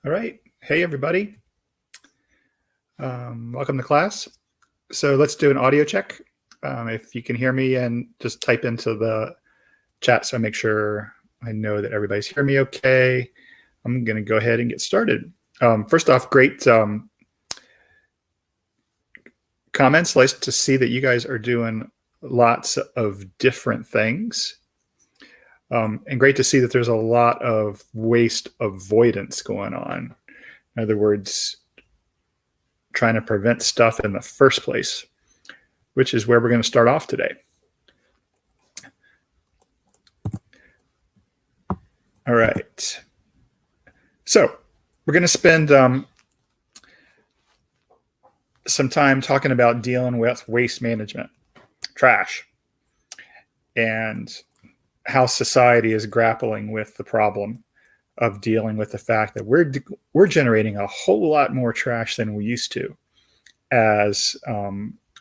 All right. Hey, everybody. Welcome to class. So let's do an audio check. If you can hear me, and just type into the chat so I make sure I know that everybody's hearing me okay. I'm going to go ahead and get started. First off, great comments. Nice to see that you guys are doing lots of different things. And great to see that there's a lot of waste avoidance going on. In other words, trying to prevent stuff in the first place, which is where we're going to start off today. All right. So we're going to spend some time talking about dealing with waste management, trash, and how society is grappling with the problem of dealing with the fact that we're generating a whole lot more trash than we used to as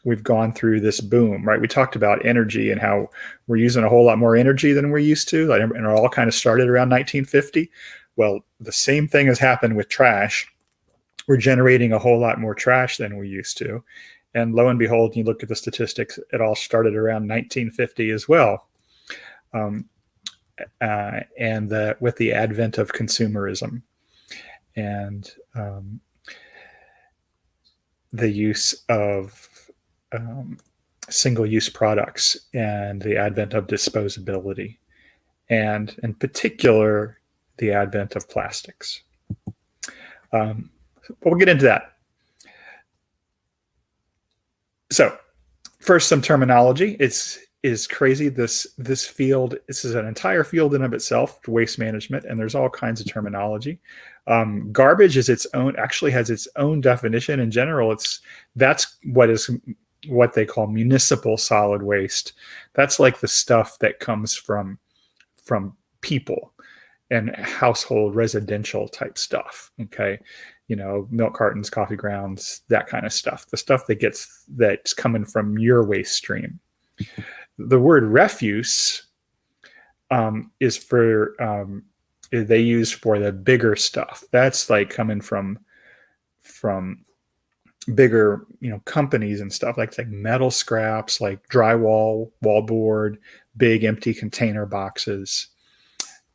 we've gone through this boom, right? We talked about energy and how we're using a whole lot more energy than we're used to, and it all kind of started around 1950. Well, the same thing has happened with trash. We're generating a whole lot more trash than we used to. And lo and behold, you look at the statistics, it all started around 1950 as well. With the advent of consumerism and the use of single-use products and the advent of disposability, and in particular, the advent of plastics. But we'll get into that. So first, some terminology. It's crazy. This field, this is an entire field in of itself, waste management, and there's all kinds of terminology. Garbage is actually has its own definition. In general, that's what they call municipal solid waste. That's like the stuff that comes from people and household residential type stuff. Okay. Milk cartons, coffee grounds, that kind of stuff. The stuff that's coming from your waste stream. The word refuse is for they use for the bigger stuff. That's like coming from bigger companies and stuff like metal scraps, like drywall, wallboard, big empty container boxes.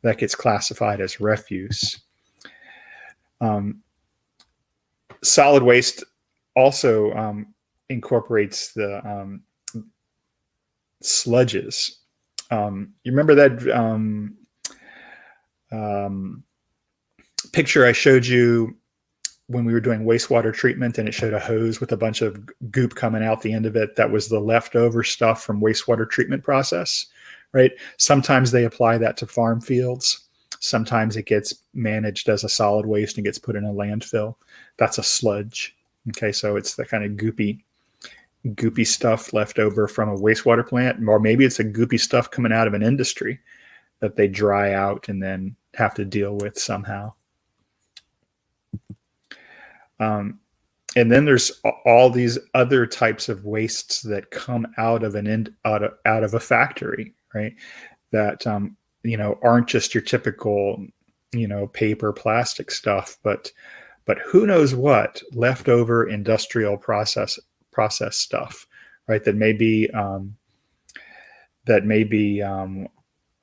That gets classified as refuse. Solid waste also incorporates the sludges. You remember that picture I showed you when we were doing wastewater treatment, and it showed a hose with a bunch of goop coming out the end of it? That was the leftover stuff from wastewater treatment process, right? Sometimes they apply that to farm fields. Sometimes it gets managed as a solid waste and gets put in a landfill. That's a sludge. Okay, so it's the kind of goopy stuff left over from a wastewater plant, or maybe it's a goopy stuff coming out of an industry that they dry out and then have to deal with somehow. And then there's all these other types of wastes that come out of out of a factory, right? That aren't just your typical paper, plastic stuff, but who knows what leftover industrial process stuff, right? That may be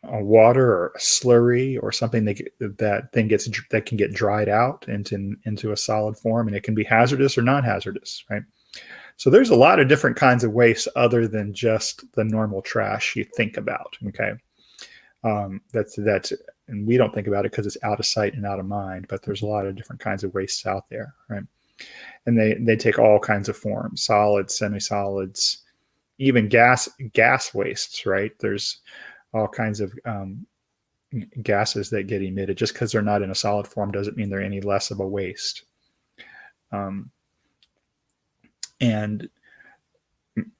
a water or a slurry or something that can get dried out into a solid form, and it can be hazardous or non-hazardous, right? So there's a lot of different kinds of waste other than just the normal trash you think about. Okay, that's and we don't think about it because it's out of sight and out of mind. But there's a lot of different kinds of wastes out there, right? And they take all kinds of forms: solids, semi-solids, even gas wastes, right? There's all kinds of gases that get emitted. Just because they're not in a solid form doesn't mean they're any less of a waste. And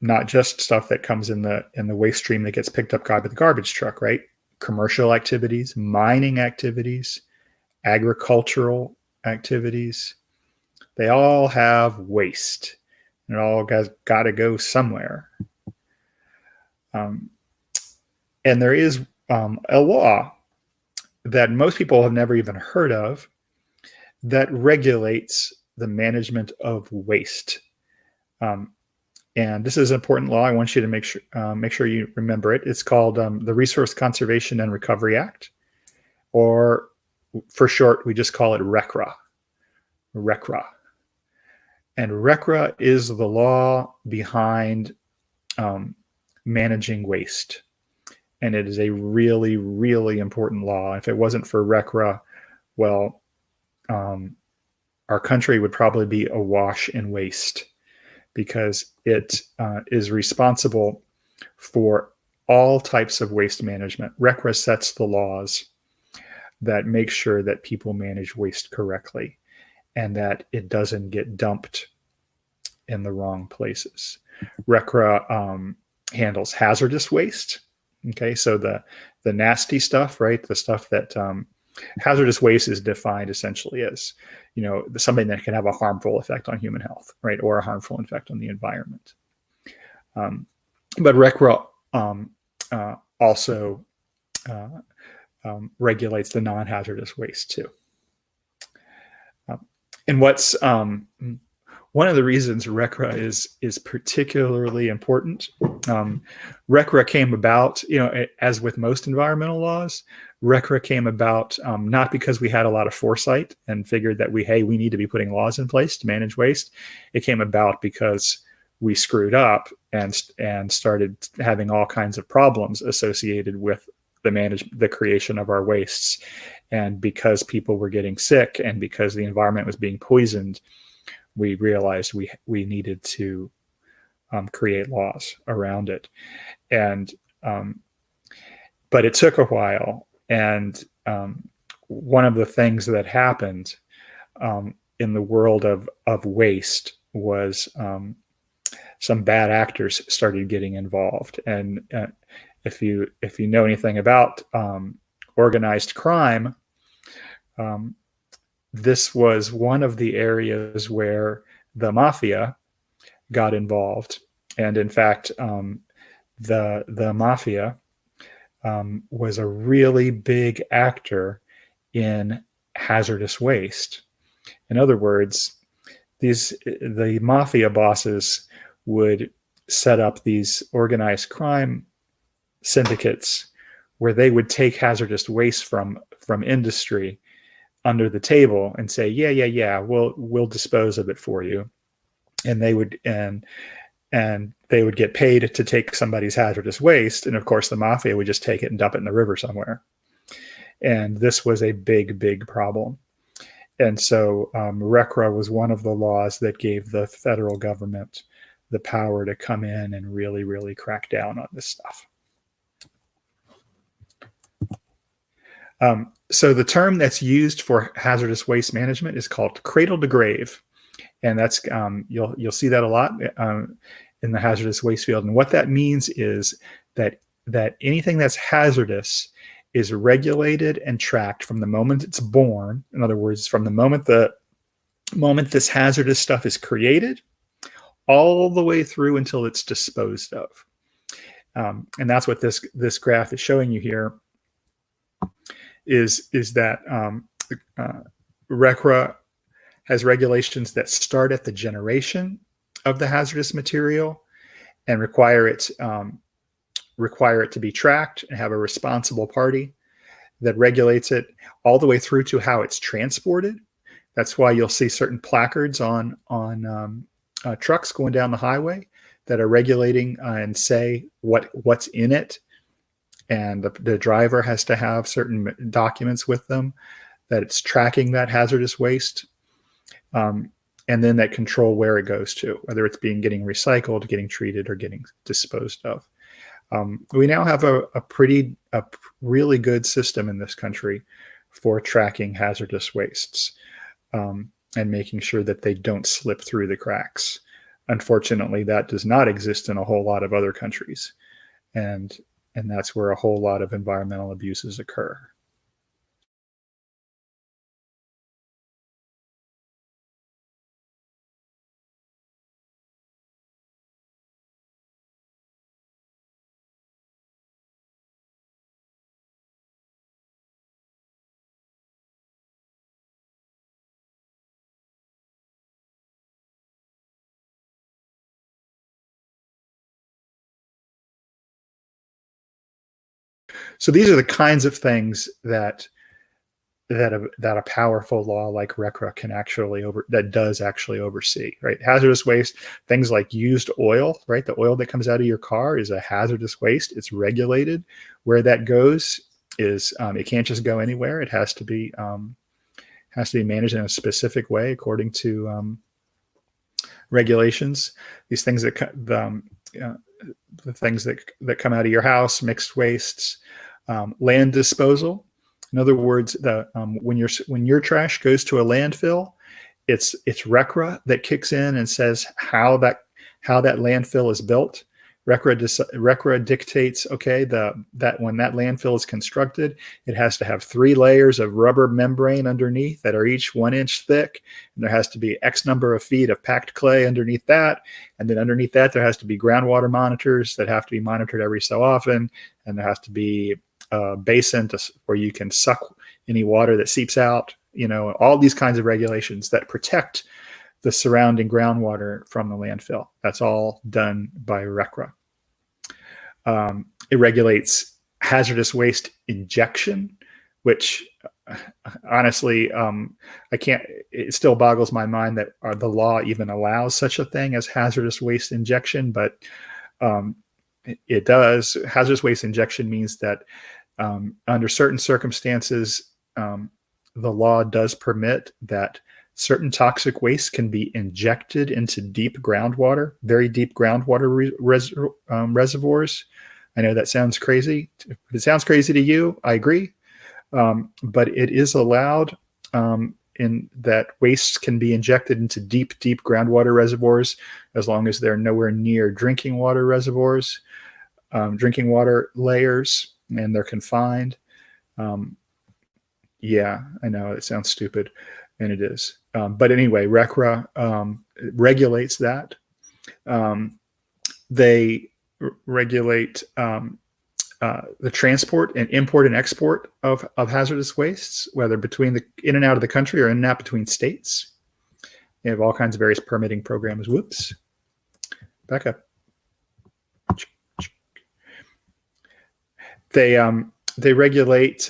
not just stuff that comes in the waste stream that gets picked up by the garbage truck, right? Commercial activities, mining activities, agricultural activities, they all have waste. And it all got to go somewhere. And there is a law that most people have never even heard of that regulates the management of waste. Um, and this is an important law. I want you to make sure you remember it. It's called the Resource Conservation and Recovery Act, or for short, we just call it RECRA. RECRA. And RECRA is the law behind managing waste. And it is a really, really important law. If it wasn't for RECRA, well, our country would probably be awash in waste, because it is responsible for all types of waste management. RECRA sets the laws that make sure that people manage waste correctly and that it doesn't get dumped in the wrong places. RECRA handles hazardous waste. Okay, so the nasty stuff, right? The stuff that hazardous waste is defined essentially as, something that can have a harmful effect on human health, right, or a harmful effect on the environment. But RECRA also regulates the non-hazardous waste too. And what's one of the reasons RECRA is particularly important. RECRA came about, as with most environmental laws, RECRA came about not because we had a lot of foresight and figured that we need to be putting laws in place to manage waste. It came about because we screwed up and started having all kinds of problems associated with the creation of our wastes. And because people were getting sick and because the environment was being poisoned, we realized we needed to create laws around it. And but it took a while. And one of the things that happened in the world of waste was some bad actors started getting involved. And if you know anything about organized crime, this was one of the areas where the mafia got involved. And in fact, the mafia was a really big actor in hazardous waste. In other words, the mafia bosses would set up these organized crime syndicates where they would take hazardous waste from industry under the table and say, yeah, we'll dispose of it for you. And they would get paid to take somebody's hazardous waste. And of course, the mafia would just take it and dump it in the river somewhere. And this was a big, big problem. And so RECRA was one of the laws that gave the federal government the power to come in and really, really crack down on this stuff. So the term that's used for hazardous waste management is called cradle to grave. And that's you'll see that a lot in the hazardous waste field. And what that means is that anything that's hazardous is regulated and tracked from the moment it's born. In other words, from the moment this hazardous stuff is created, all the way through until it's disposed of. And that's what this graph is showing you here. Is that RECRA has regulations that start at the generation of the hazardous material and require it to be tracked and have a responsible party that regulates it all the way through to how it's transported. That's why you'll see certain placards on trucks going down the highway that are regulating and say what's in it. And the driver has to have certain documents with them that it's tracking that hazardous waste. And then that control where it goes to, whether it's getting recycled, getting treated, or getting disposed of. We now have a really good system in this country for tracking hazardous wastes and making sure that they don't slip through the cracks. Unfortunately, that does not exist in a whole lot of other countries. And that's where a whole lot of environmental abuses occur. So these are the kinds of things that a powerful law like RCRA can does actually oversee, right? Hazardous waste, things like used oil, right? The oil that comes out of your car is a hazardous waste. It's regulated. Where that goes is it can't just go anywhere. It has to be managed in a specific way according to regulations. These things the things that come out of your house, mixed wastes, land disposal. In other words, when your trash goes to a landfill, it's RCRA that kicks in and says how that landfill is built. RCRA dictates, okay, that when that landfill is constructed, it has to have 3 layers of rubber membrane underneath that are each 1 inch thick, and there has to be X number of feet of packed clay underneath that, and then underneath that there has to be groundwater monitors that have to be monitored every so often, and there has to be a basin where you can suck any water that seeps out. All these kinds of regulations that protect the surrounding groundwater from the landfill. That's all done by RCRA. It regulates hazardous waste injection, which honestly, it still boggles my mind that the law even allows such a thing as hazardous waste injection, but it does. Hazardous waste injection means that under certain circumstances, the law does permit that certain toxic waste can be injected into deep groundwater, very deep groundwater reservoirs. I know that sounds crazy. If it sounds crazy to you, I agree. But it is allowed in that waste can be injected into deep groundwater reservoirs as long as they're nowhere near drinking water reservoirs, drinking water layers, and they're confined. Yeah, I know it sounds stupid, and it is. But anyway, RCRA regulates that. They regulate the transport and import and export of hazardous wastes, whether in and out of the country or in and out between states. They have all kinds of various permitting programs. Whoops. Back up. They regulate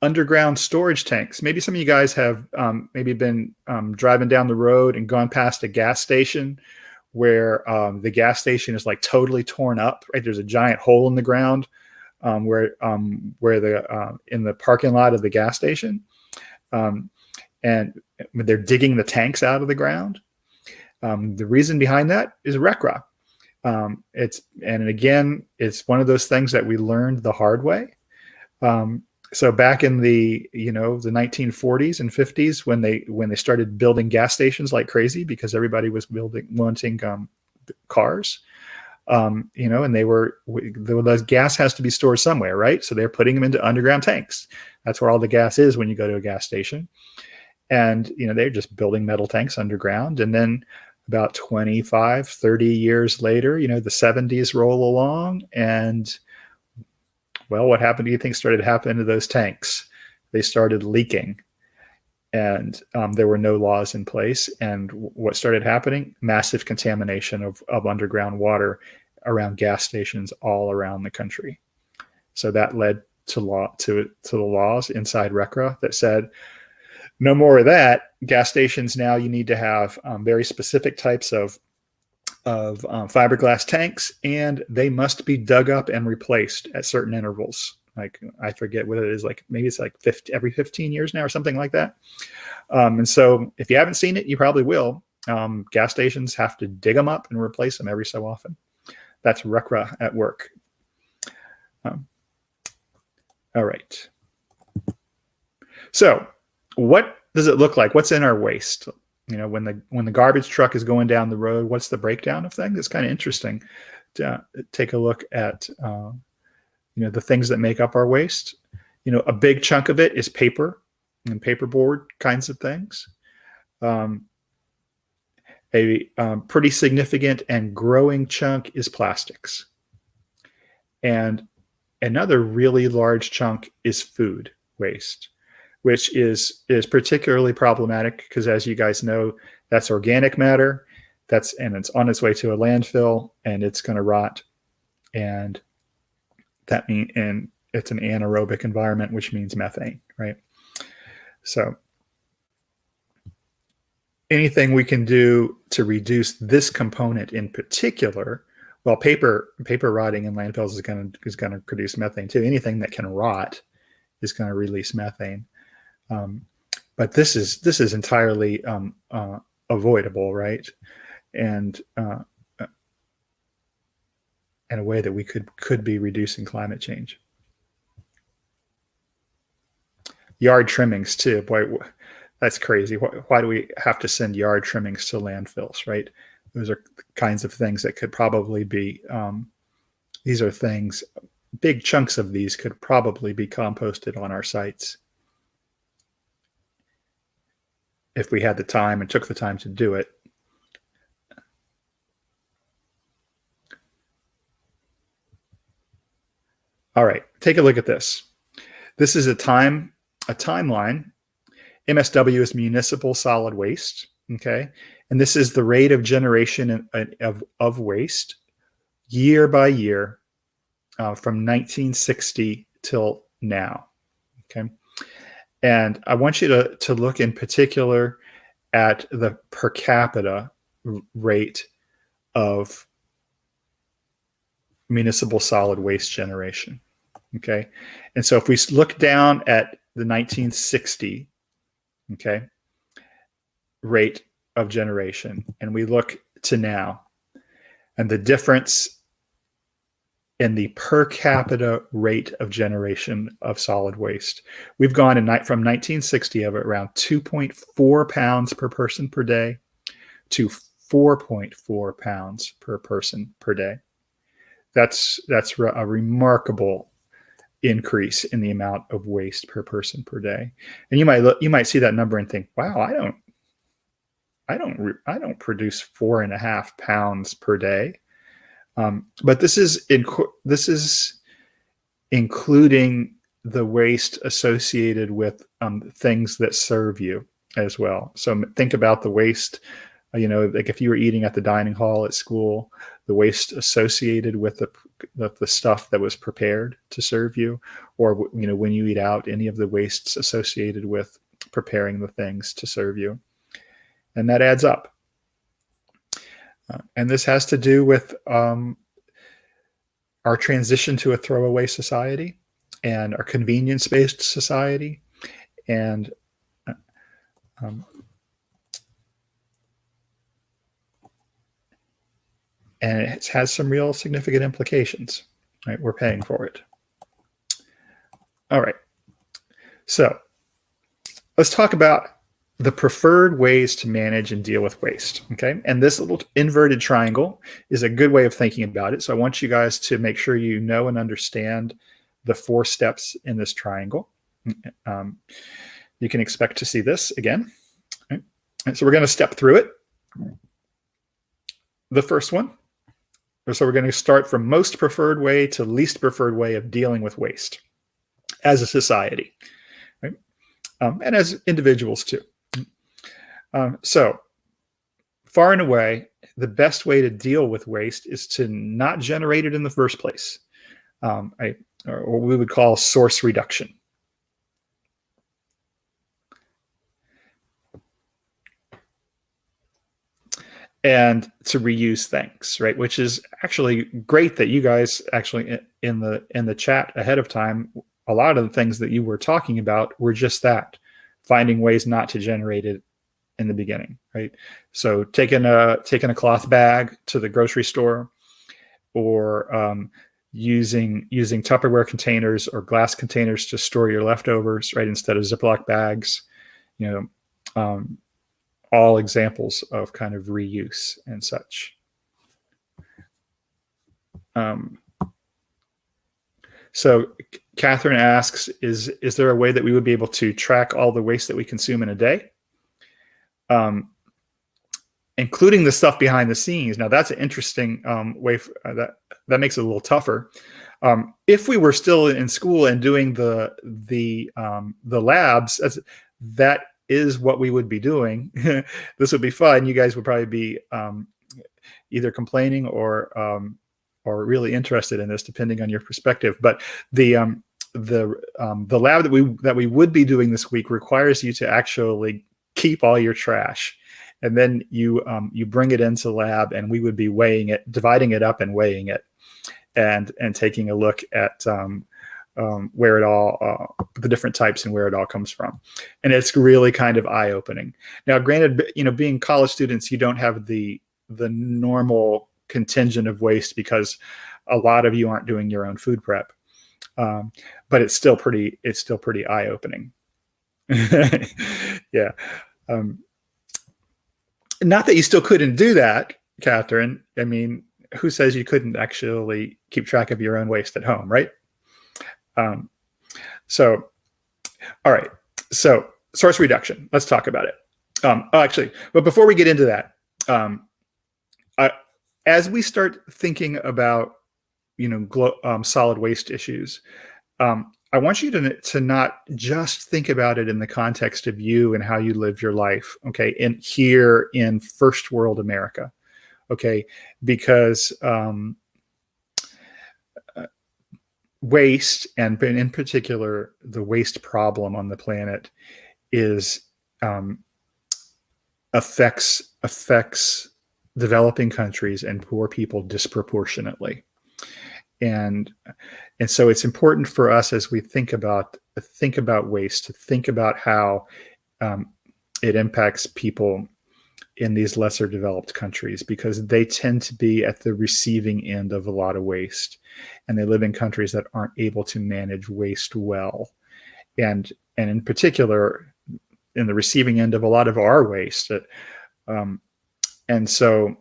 underground storage tanks. Maybe some of you guys have maybe been driving down the road and gone past a gas station where the gas station is like totally torn up. Right, there's a giant hole in the ground where in the parking lot of the gas station, and they're digging the tanks out of the ground. The reason behind that is RCRA. It's one of those things that we learned the hard way. So back in the 1940s and 50s, when they started building gas stations like crazy because everybody was wanting cars, and the gas has to be stored somewhere, right? So they're putting them into underground tanks. That's where all the gas is when you go to a gas station. And, they're just building metal tanks underground. And then about 25, 30 years later, the 70s roll along, and well, what happened do you think started happening to those tanks? They started leaking, and there were no laws in place. And what started happening? Massive contamination of underground water around gas stations all around the country. So that led to the laws inside RCRA that said, no more of that. Gas stations now, you need to have very specific types of fiberglass tanks, and they must be dug up and replaced at certain intervals. Like, I forget what it is, like maybe it's like every 15 years now or something like that. And so if you haven't seen it, you probably will. Gas stations have to dig them up and replace them every so often. That's RCRA at work. All right. So what does it look like? What's in our waste? When the garbage truck is going down the road, what's the breakdown of things? It's kind of interesting to take a look at, the things that make up our waste. A big chunk of it is paper and paperboard kinds of things. A pretty significant and growing chunk is plastics. And another really large chunk is food waste, which is particularly problematic because, as you guys know, that's organic matter. And it's on its way to a landfill, and it's going to rot. And it's an anaerobic environment, which means methane, right? So anything we can do to reduce this component in particular, well, paper rotting in landfills is going to produce methane too. Anything that can rot is going to release methane. But this is entirely avoidable, right? And in a way that we could be reducing climate change. Yard trimmings too, boy, that's crazy. Why do we have to send yard trimmings to landfills, right? Those are kinds of things that could probably be. These are things. Big chunks of these could probably be composted on our sites if we had the time and took the time to do it. All right, take a look at this. This is a timeline. MSW is municipal solid waste, okay? And this is the rate of generation of waste year by year from 1960 till now, okay? And I want you to look in particular at the per capita rate of municipal solid waste generation, okay? And so if we look down at the 1960, okay, rate of generation, and we look to now, and the difference in the per capita rate of generation of solid waste, we've gone from 1960 of around 2.4 pounds per person per day to 4.4 pounds per person per day. That's a remarkable increase in the amount of waste per person per day. And you might see that number and think, wow, I don't produce 4.5 pounds per day. But this is including the waste associated with things that serve you as well. So think about the waste, like if you were eating at the dining hall at school, the waste associated with the stuff that was prepared to serve you, or when you eat out, any of the wastes associated with preparing the things to serve you, and that adds up. And this has to do with our transition to a throwaway society and our convenience-based society, and it has some real significant implications, right? We're paying for it. All right. So let's talk about the preferred ways to manage and deal with waste, okay? And this little inverted triangle is a good way of thinking about it. So I want you guys to make sure you know and understand the 4 steps in this triangle. You can expect to see this again. Right? And so we're going to step through it. The first one. So we're going to start from most preferred way to least preferred way of dealing with waste as a society, right? And as individuals too. So far and away, the best way to deal with waste is to not generate it in the first place, or what we would call source reduction. And to reuse things, right? Which is actually great that you guys actually in the chat ahead of time, a lot of the things that you were talking about were just that, finding ways not to generate it in the beginning, right? So taking a cloth bag to the grocery store, or using Tupperware containers or glass containers to store your leftovers, right, instead of Ziploc bags, all examples of kind of reuse and such. So Catherine asks, is there a way that we would be able to track all the waste that we consume in a day? Including the stuff behind the scenes. Now that's an interesting way that makes it a little tougher. If we were still in school and doing the labs, that is what we would be doing. This would be fun. You guys would probably be either complaining or really interested in this, depending on your perspective. But the lab that we would be doing this week requires you to actually keep all your trash, and then you bring it into lab, and we would be weighing it, dividing it up and weighing it, and taking a look at where it all the different types and where it all comes from. And it's really kind of eye-opening. Now, granted, being college students, you don't have the normal contingent of waste because a lot of you aren't doing your own food prep. But it's still pretty eye-opening. Yeah. Not that you still couldn't do that, Catherine. I mean, who says you couldn't actually keep track of your own waste at home, right? So, all right. So, source reduction. Let's talk about it. Actually, but before we get into that, as we start thinking about solid waste issues, I want you to not just think about it in the context of you and how you live your life, okay, here in first world America, okay, because waste, and in particular the waste problem on the planet, is affects developing countries and poor people disproportionately. And so it's important for us, as we think about waste, to think about how it impacts people in these lesser developed countries, because they tend to be at the receiving end of a lot of waste, and they live in countries that aren't able to manage waste well, and in particular in the receiving end of a lot of our waste. And so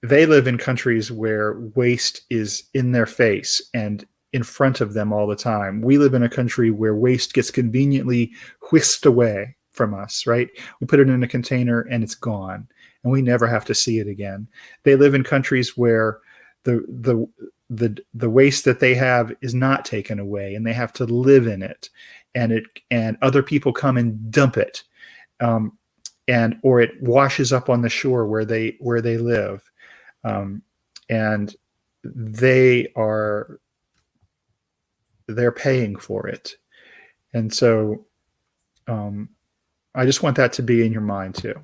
they live in countries where waste is in their face and in front of them all the time. We live in a country where waste gets conveniently whisked away from us, right? We put it in a container and it's gone, and we never have to see it again. They live in countries where the waste that they have is not taken away, and they have to live in it, and other people come and dump it, or it washes up on the shore where they live, and they're paying for it. And so I just want that to be in your mind too.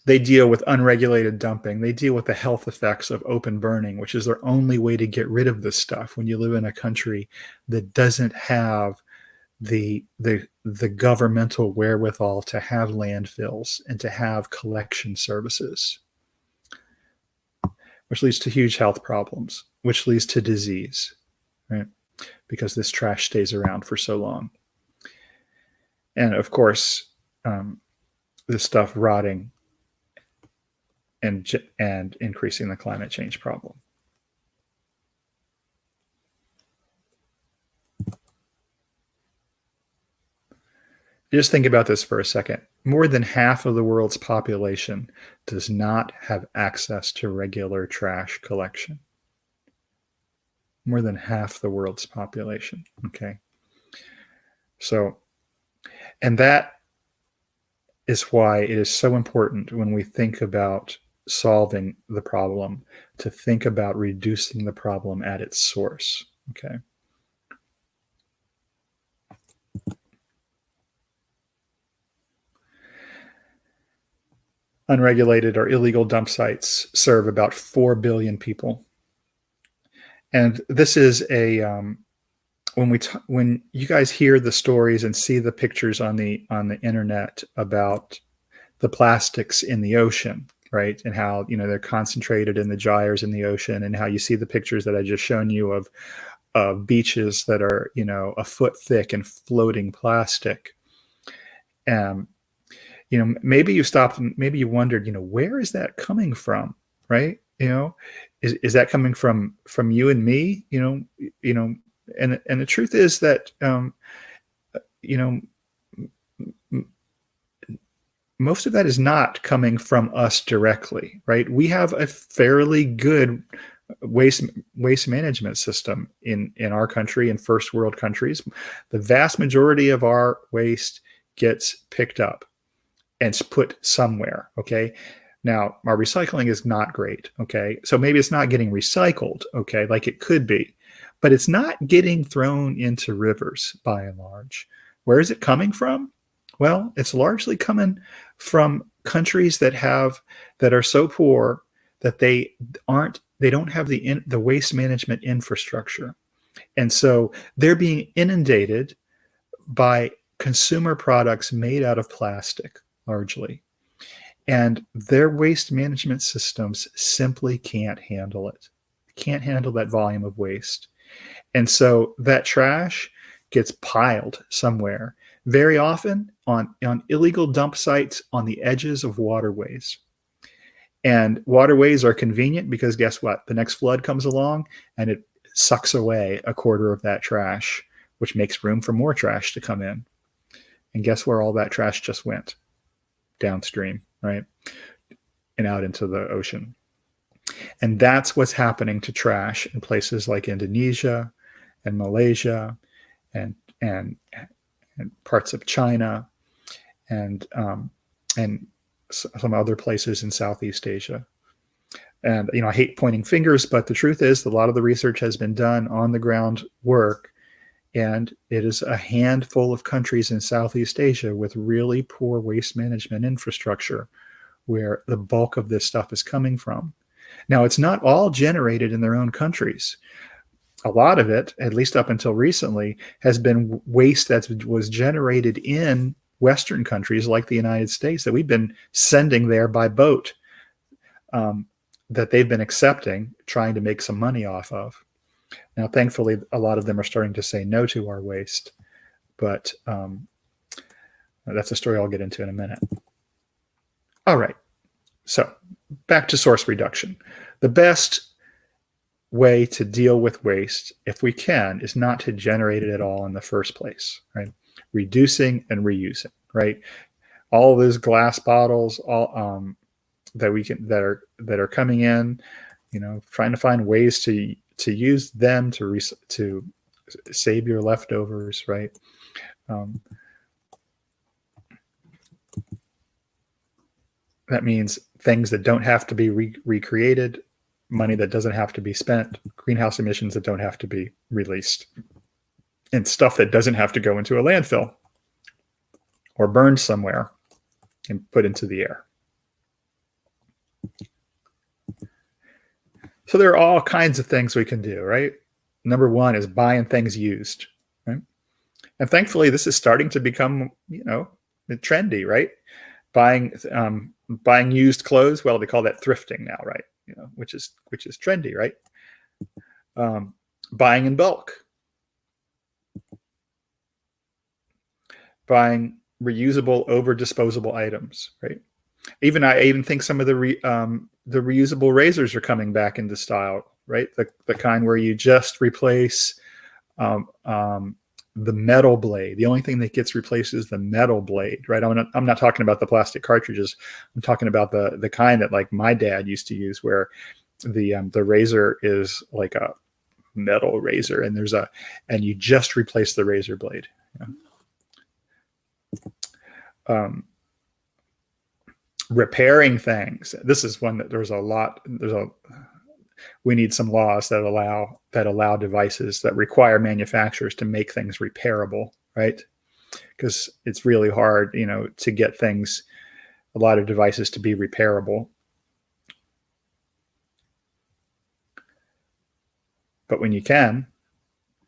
They deal with unregulated dumping. They deal with the health effects of open burning, which is their only way to get rid of this stuff when you live in a country that doesn't have the governmental wherewithal to have landfills and to have collection services, which leads to huge health problems, which leads to disease, right? Because this trash stays around for so long. And of course, this stuff rotting and increasing the climate change problem. Just think about this for a second. More than half of the world's population does not have access to regular trash collection. More than half the world's population, okay? So, and that is why it is so important when we think about solving the problem to think about reducing the problem at its source, okay? Unregulated or illegal dump sites serve about 4 billion people. And this is when you guys hear the stories and see the pictures on the internet about the plastics in the ocean, right? And how, they're concentrated in the gyres in the ocean, and how you see the pictures that I just shown you of beaches that are, a foot thick and floating plastic. Maybe you stopped and maybe you wondered, where is that coming from, right? Is that coming from you and me? And the truth is that most of that is not coming from us directly, right? We have a fairly good waste management system in our country, in first world countries. The vast majority of our waste gets picked up and put somewhere, okay? Now, our recycling is not great, okay? So maybe it's not getting recycled, okay, like it could be, but it's not getting thrown into rivers by and large. Where is it coming from? Well, it's largely coming from countries that are so poor that they don't have the waste management infrastructure. And so they're being inundated by consumer products made out of plastic largely. And their waste management systems simply can't handle it, can't handle that volume of waste. And so that trash gets piled somewhere, very often on illegal dump sites on the edges of waterways. And waterways are convenient because guess what? The next flood comes along and it sucks away a quarter of that trash, which makes room for more trash to come in. And guess where all that trash just went? Downstream, right? And out into the ocean. And that's what's happening to trash in places like Indonesia and Malaysia and parts of China and some other places in Southeast Asia. And I hate pointing fingers, but the truth is, a lot of the research has been done on the ground work, and it is a handful of countries in Southeast Asia with really poor waste management infrastructure where the bulk of this stuff is coming from. Now, it's not all generated in their own countries. A lot of it, at least up until recently, has been waste that was generated in Western countries like the United States that we've been sending there by boat, that they've been accepting, trying to make some money off of. Now, thankfully, a lot of them are starting to say no to our waste, but that's a story I'll get into in a minute. All right, so back to source reduction. The best way to deal with waste, if we can, is not to generate it at all in the first place, right? Reducing and reusing, right? All those glass bottles, all that are coming in, trying to find ways to use them to save your leftovers, right? That means things that don't have to be recreated, money that doesn't have to be spent, greenhouse emissions that don't have to be released, and stuff that doesn't have to go into a landfill or burned somewhere and put into the air. So there are all kinds of things we can do, right? Number one is buying things used, right? And thankfully, this is starting to become, trendy, right? Buying used clothes. Well, they call that thrifting now, right? Which is trendy, right? Buying in bulk, buying reusable over disposable items, right? I even think some of the reusable razors are coming back into style, right? The kind where you just replace the metal blade. The only thing that gets replaced is the metal blade, right? I'm not talking about the plastic cartridges. I'm talking about the kind that like my dad used to use, where the razor is like a metal razor, and and you just replace the razor blade. Repairing things. This is one that we need some laws that allow devices that require manufacturers to make things repairable, right? Because it's really hard, to get a lot of devices to be repairable. But when you can,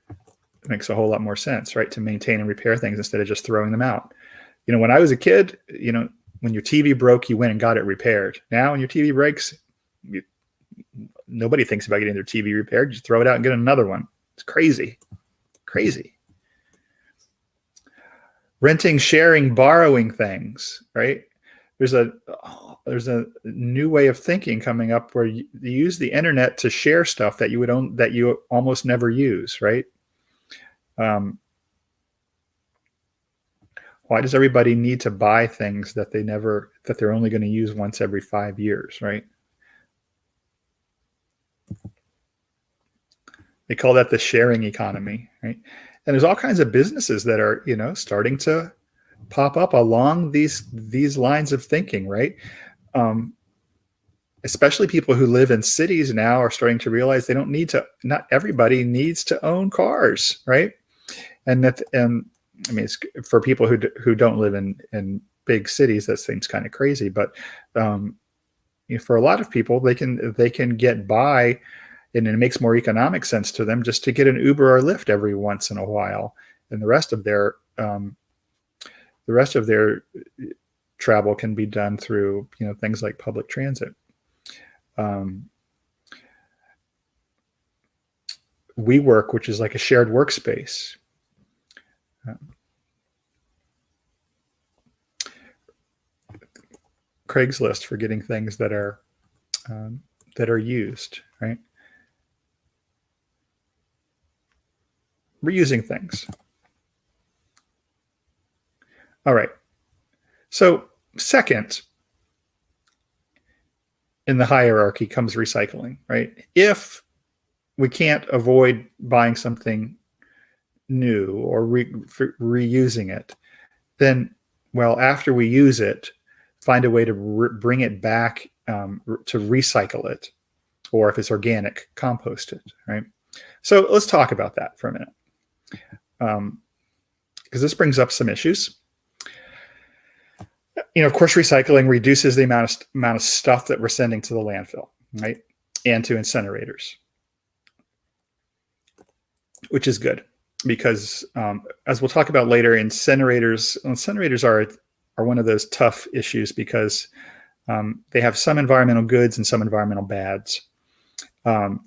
it makes a whole lot more sense, right? To maintain and repair things instead of just throwing them out. When I was a kid, when your TV broke, you went and got it repaired. Now, when your TV breaks, nobody thinks about getting their TV repaired. You just throw it out and get another one. It's crazy. Renting, sharing, borrowing things, right? There's a new way of thinking coming up where you use the internet to share stuff that you almost never use, right? Why does everybody need to buy things that they're only going to use once every 5 years, right? They call that the sharing economy, right? And there's all kinds of businesses that are, starting to pop up along these lines of thinking, right? especially people who live in cities now are starting to realize they don't need to. Not everybody needs to own cars, right? And I mean, it's, for people who don't live in big cities, that seems kind of crazy, but for a lot of people, they can get by, and it makes more economic sense to them just to get an Uber or Lyft every once in a while, and the rest of their travel can be done through things like public transit. WeWork, which is like a shared workspace. Craigslist for getting things that are used, right? Reusing things. All right. So second in the hierarchy comes recycling, right? If we can't avoid buying something new or reusing it, then, well, after we use it, find a way to bring it back, to recycle it, or if it's organic, compost it, right? So let's talk about that for a minute, because this brings up some issues. Of course, recycling reduces the amount of stuff that we're sending to the landfill, right, and to incinerators, which is good because, as we'll talk about later, incinerators are one of those tough issues because they have some environmental goods and some environmental bads. The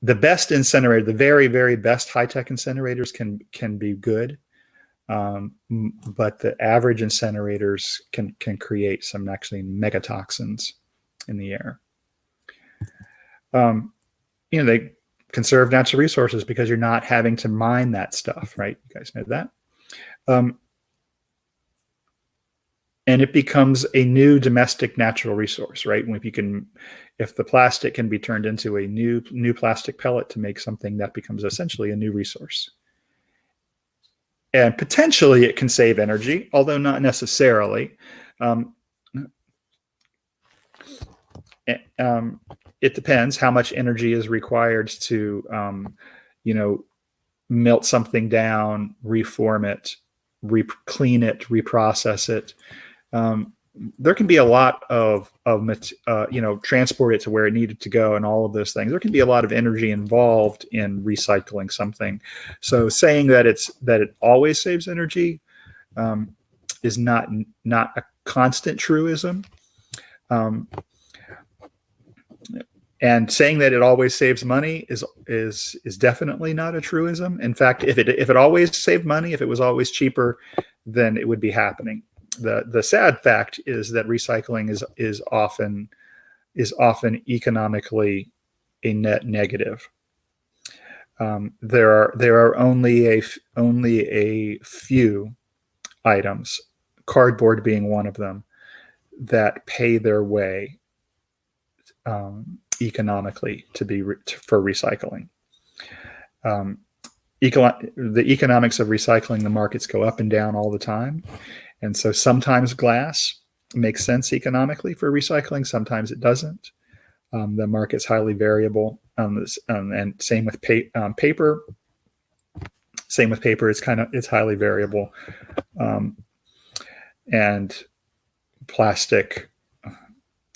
best incinerator, the very, very best high-tech incinerators can be good. But the average incinerators can create some actually megatoxins in the air. They conserve natural resources because you're not having to mine that stuff, right? You guys know that. And it becomes a new domestic natural resource, right? If the plastic can be turned into a new plastic pellet to make something, that becomes essentially a new resource. And potentially it can save energy, although not necessarily. It depends how much energy is required to, melt something down, reform it, clean it, reprocess it. There can be a lot of transport it to where it needed to go and all of those things. There can be a lot of energy involved in recycling something. So saying that it always saves energy is not a constant truism. And saying that it always saves money is definitely not a truism. In fact, if it always saved money, if it was always cheaper, then it would be happening. The sad fact is that recycling is often economically a net negative. There are only a few items, cardboard being one of them, that pay their way economically for recycling. The economics of recycling, the markets go up and down all the time. And so sometimes glass makes sense economically for recycling. Sometimes it doesn't. The market's highly variable. And same with paper. Same with paper. It's highly variable. And plastic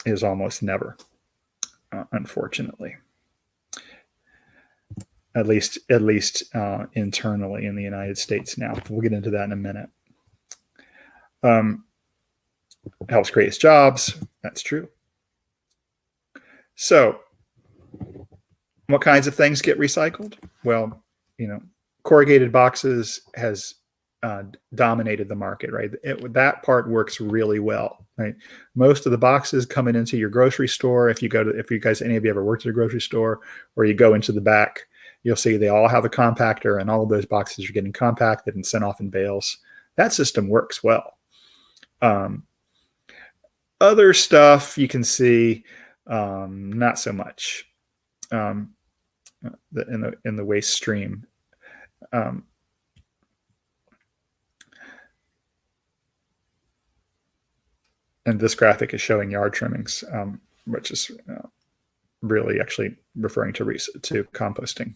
is almost never, unfortunately. At least internally in the United States now. We'll get into that in a minute. Helps create jobs. That's true. So, what kinds of things get recycled? Well, corrugated boxes has dominated the market, right? That part works really well, right? Most of the boxes coming into your grocery store, if you guys, any of you ever worked at a grocery store, or you go into the back, you'll see they all have a compactor, and all of those boxes are getting compacted and sent off in bales. That system works well. Other stuff you can see, not so much in the waste stream. And this graphic is showing yard trimmings, which is really actually referring to composting.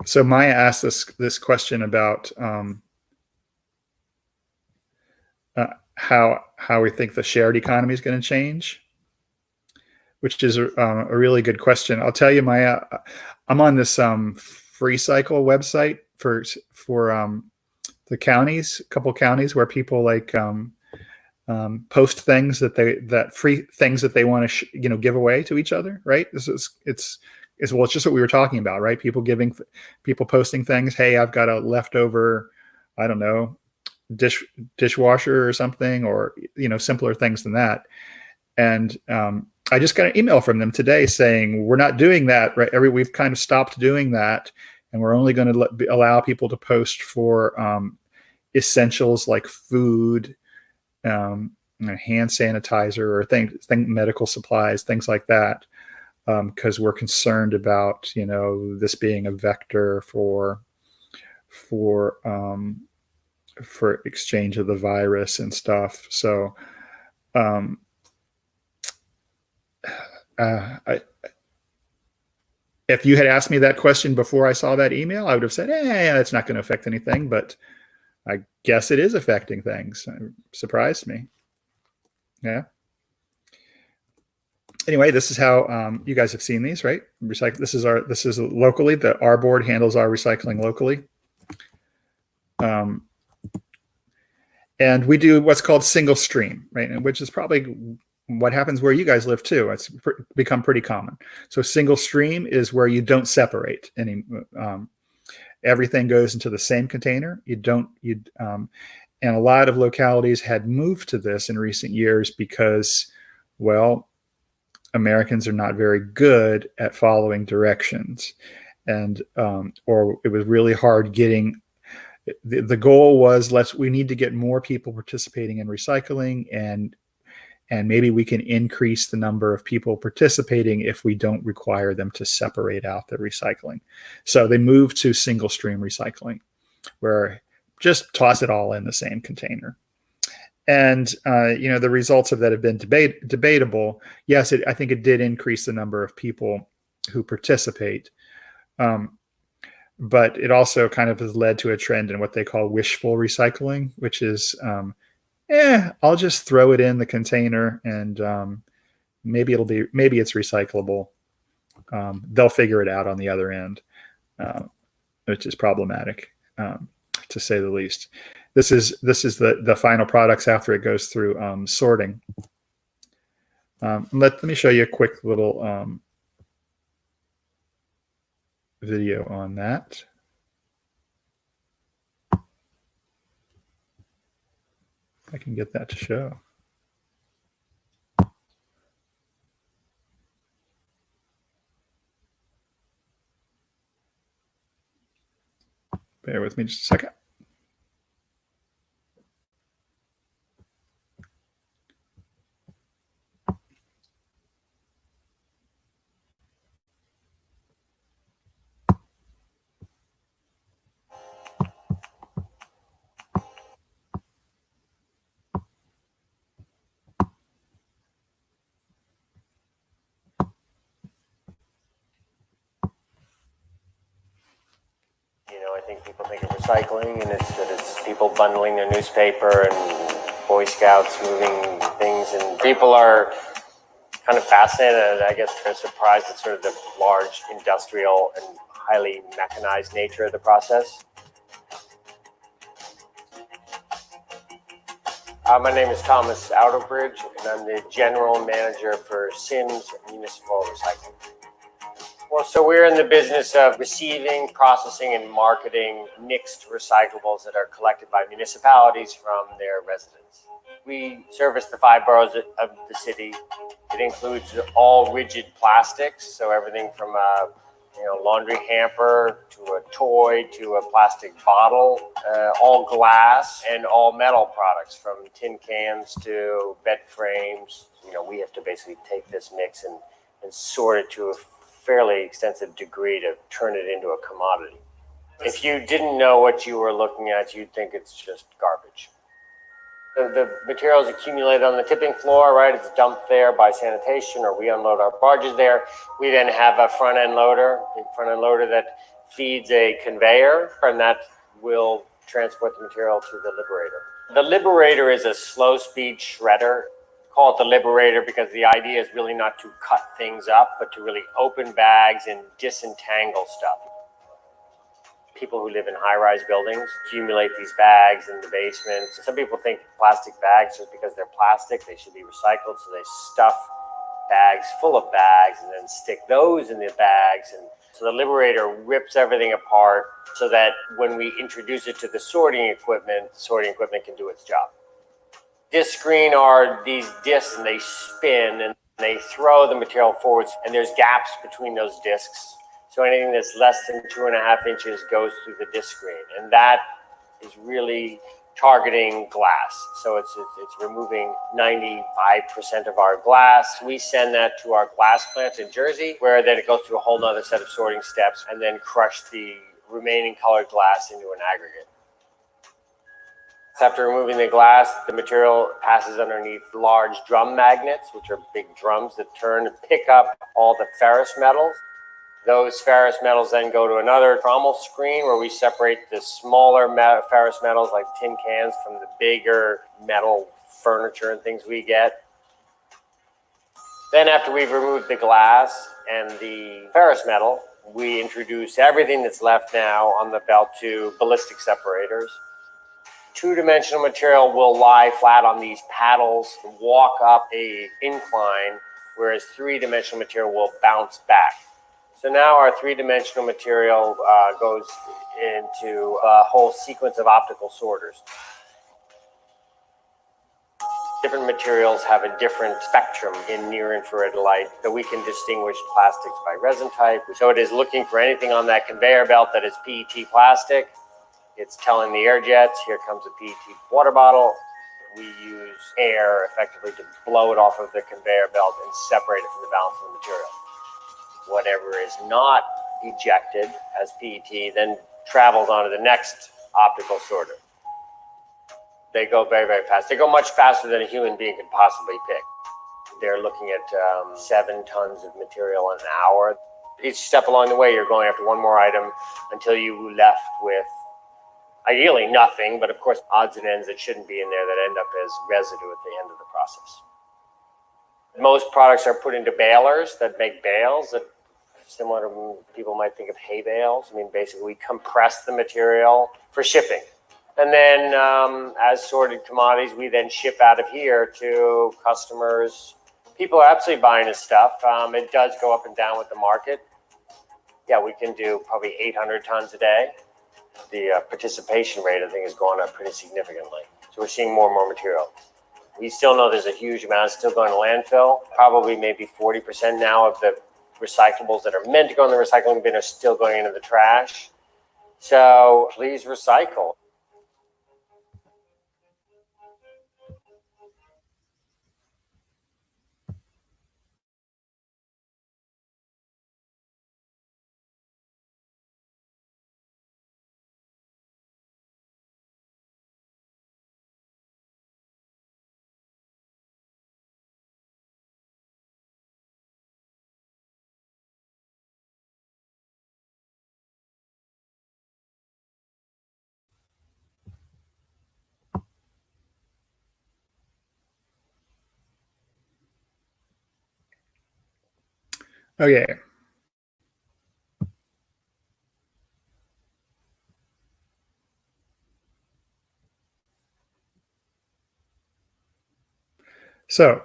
So Maya asked this question about how we think the shared economy is going to change, which is a really good question. I'll tell you, Maya, I'm on this FreeCycle website for the counties, a couple counties where people like post things that free things that they want to give away to each other, right? It's just what we were talking about, right? People posting things. Hey, I've got a leftover, I don't know, dishwasher or something, or simpler things than that. And I just got an email from them today saying we're not doing that, right? We've kind of stopped doing that, and we're only going to allow people to post for essentials like food, hand sanitizer, or medical supplies, things like that, because we're concerned about this being a vector for exchange of the virus and stuff. So if you had asked me that question before I saw that email, I would have said, yeah, it's not going to affect anything, but I guess it is affecting things. It surprised me. Yeah. Anyway, this is how you guys have seen these, right? Recycle. This is locally. Our board handles our recycling locally. And we do what's called single stream, right? Which is probably what happens where you guys live too. It's become pretty common. So single stream is where you don't separate any. Everything goes into the same container. And a lot of localities had moved to this in recent years because, well, Americans are not very good at following directions, and or it was really hard getting. The goal was we need to get more people participating in recycling, and maybe we can increase the number of people participating if we don't require them to separate out the recycling. So they moved to single stream recycling, where just toss it all in the same container. And the results of that have been debatable. Yes, I think it did increase the number of people who participate. But it also kind of has led to a trend in what they call wishful recycling, which is, I'll just throw it in the container and maybe it's recyclable. They'll figure it out on the other end, which is problematic, to say the least. This is the final products after it goes through sorting. Let me show you a quick little video on that. I can get that to show. Bear with me just a second. I think people think of recycling, and it's people bundling their newspaper and Boy Scouts moving things, and people are kind of fascinated. I guess they're surprised at sort of the large industrial and highly mechanized nature of the process. My name is Thomas Outerbridge, and I'm the general manager for Sims Municipal Recycling. Well, so we're in the business of receiving, processing, and marketing mixed recyclables that are collected by municipalities from their residents. We service the 5 boroughs of the city. It includes all rigid plastics, so everything from a laundry hamper to a toy to a plastic bottle, all glass and all metal products, from tin cans to bed frames. We have to basically take this mix and sort it to a fairly extensive degree to turn it into a commodity. If you didn't know what you were looking at, you'd think it's just garbage. The materials accumulate on the tipping floor, right? It's dumped there by sanitation, or we unload our barges there. We then have a front-end loader, that feeds a conveyor, and that will transport the material to the liberator. The liberator is a slow-speed shredder. Call it the liberator because the idea is really not to cut things up, but to really open bags and disentangle stuff. People who live in high-rise buildings accumulate these bags in the basement. Some people think plastic bags, just because they're plastic, they should be recycled, so they stuff bags full of bags and then stick those in the bags. And so the liberator rips everything apart so that when we introduce it to the sorting equipment can do its job. Disc screen are these discs, and they spin and they throw the material forwards, and there's gaps between those discs. So anything that's less than 2.5 inches goes through the disc screen, and that is really targeting glass. So it's removing 95% of our glass. We send that to our glass plant in Jersey, where then it goes through a whole nother set of sorting steps and then crush the remaining colored glass into an aggregate. After removing the glass, the material passes underneath large drum magnets, which are big drums that turn and pick up all the ferrous metals. Those ferrous metals then go to another trommel screen where we separate the smaller ferrous metals like tin cans from the bigger metal furniture and things we get. Then after we've removed the glass and the ferrous metal, we introduce everything that's left now on the belt to ballistic separators. Two-dimensional material will lie flat on these paddles and walk up an incline, whereas three-dimensional material will bounce back. So now our three-dimensional material goes into a whole sequence of optical sorters. Different materials have a different spectrum in near-infrared light, so we can distinguish plastics by resin type. So it is looking for anything on that conveyor belt that is PET plastic. It's telling the air jets, here comes a PET water bottle. We use air effectively to blow it off of the conveyor belt and separate it from the balance of the material. Whatever is not ejected as PET then travels on to the next optical sorter. They go very, very fast. They go much faster than a human being could possibly pick. They're looking at 7 tons of material an hour. Each step along the way, you're going after one more item until you left with ideally nothing, but of course odds and ends that shouldn't be in there that end up as residue at the end of the process. Most products are put into balers that make bales that similar to people might think of hay bales. I mean, basically we compress the material for shipping. And then as sorted commodities, we then ship out of here to customers. People are absolutely buying this stuff. It does go up and down with the market. Yeah, we can do probably 800 tons a day. The participation rate, I think, has gone up pretty significantly. So we're seeing more and more material. We still know there's a huge amount still going to landfill. Probably maybe 40% now of the recyclables that are meant to go in the recycling bin are still going into the trash. So please recycle. Okay. So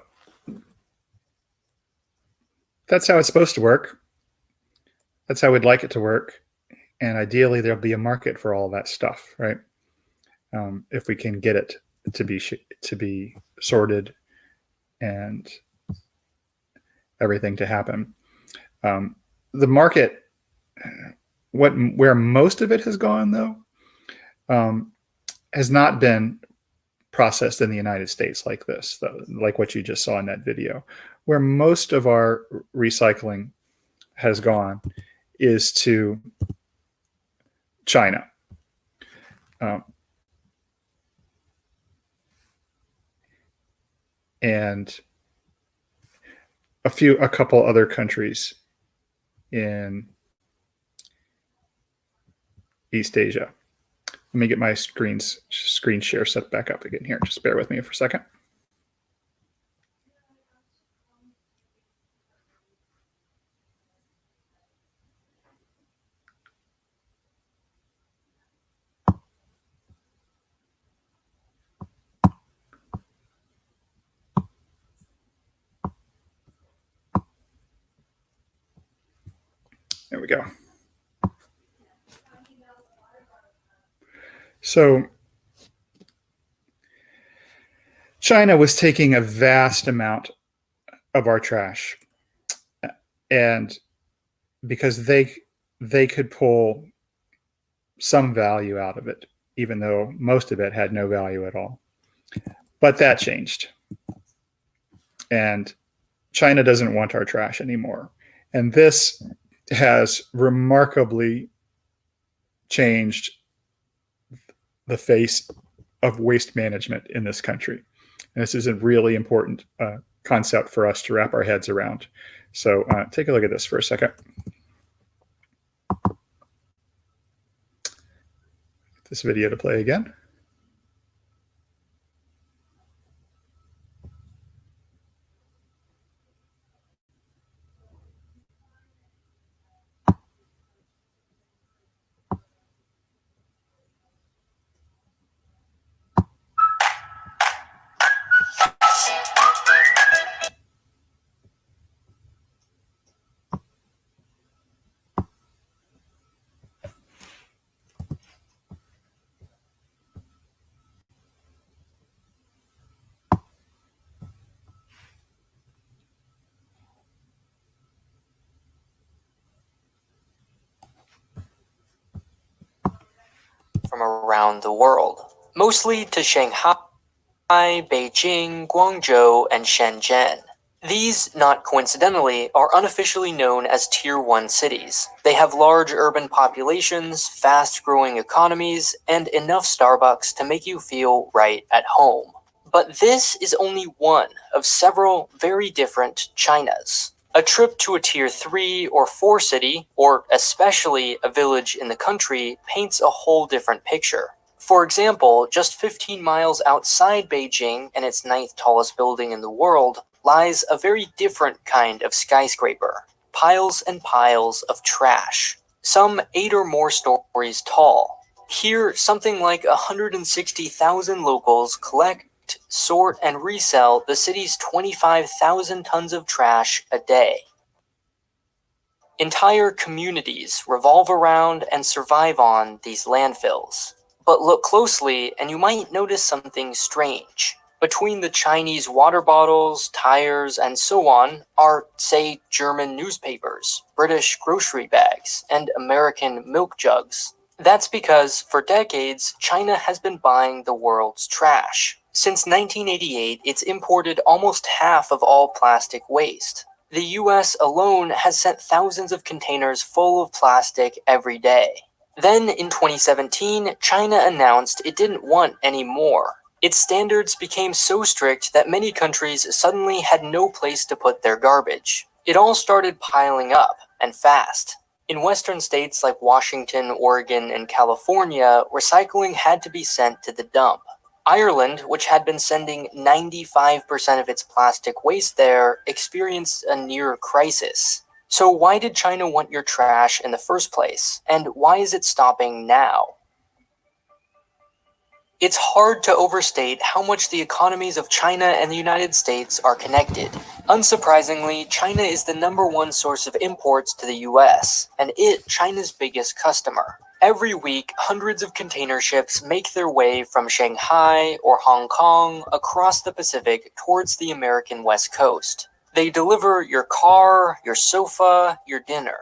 that's how it's supposed to work. That's how we'd like it to work. And ideally, there'll be a market for all that stuff, right? If we can get it to be sorted and everything to happen. The market, where most of it has gone, though, has not been processed in the United States like this, though, like what you just saw in that video, where most of our recycling has gone is to China. And a couple other countries in East Asia. Let me get my screen share set back up again here. Just bear with me for a second. There we go. So China was taking a vast amount of our trash, and because they could pull some value out of it, even though most of it had no value at all. But that changed. And China doesn't want our trash anymore. And this has remarkably changed the face of waste management in this country. And this is a really important concept for us to wrap our heads around. So take a look at this for a second. This video to play again. From around the world, mostly to Shanghai, Beijing, Guangzhou, and Shenzhen. These, not coincidentally, are unofficially known as Tier 1 cities. They have large urban populations, fast-growing economies, and enough Starbucks to make you feel right at home. But this is only one of several very different Chinas. A trip to a Tier 3 or 4 city, or especially a village in the country, paints a whole different picture. For example, just 15 miles outside Beijing and its 9th tallest building in the world lies a very different kind of skyscraper. Piles and piles of trash, some 8 or more stories tall. Here, something like 160,000 locals collect, sort, and resell the city's 25,000 tons of trash a day. Entire communities revolve around and survive on these landfills. But look closely and you might notice something strange. Between the Chinese water bottles, tires, and so on are, say, German newspapers, British grocery bags, and American milk jugs. That's because, for decades, China has been buying the world's trash. Since 1988, it's imported almost half of all plastic waste. The US alone has sent thousands of containers full of plastic every day. Then, in 2017, China announced it didn't want any more. Its standards became so strict that many countries suddenly had no place to put their garbage. It all started piling up, and fast. In western states like Washington, Oregon, and California, recycling had to be sent to the dump. Ireland, which had been sending 95% of its plastic waste there, experienced a near crisis. So why did China want your trash in the first place? And why is it stopping now? It's hard to overstate how much the economies of China and the United States are connected. Unsurprisingly, China is the #1 source of imports to the US, and China's biggest customer. Every week, hundreds of container ships make their way from Shanghai or Hong Kong across the Pacific towards the American West Coast. They deliver your car, your sofa, your dinner.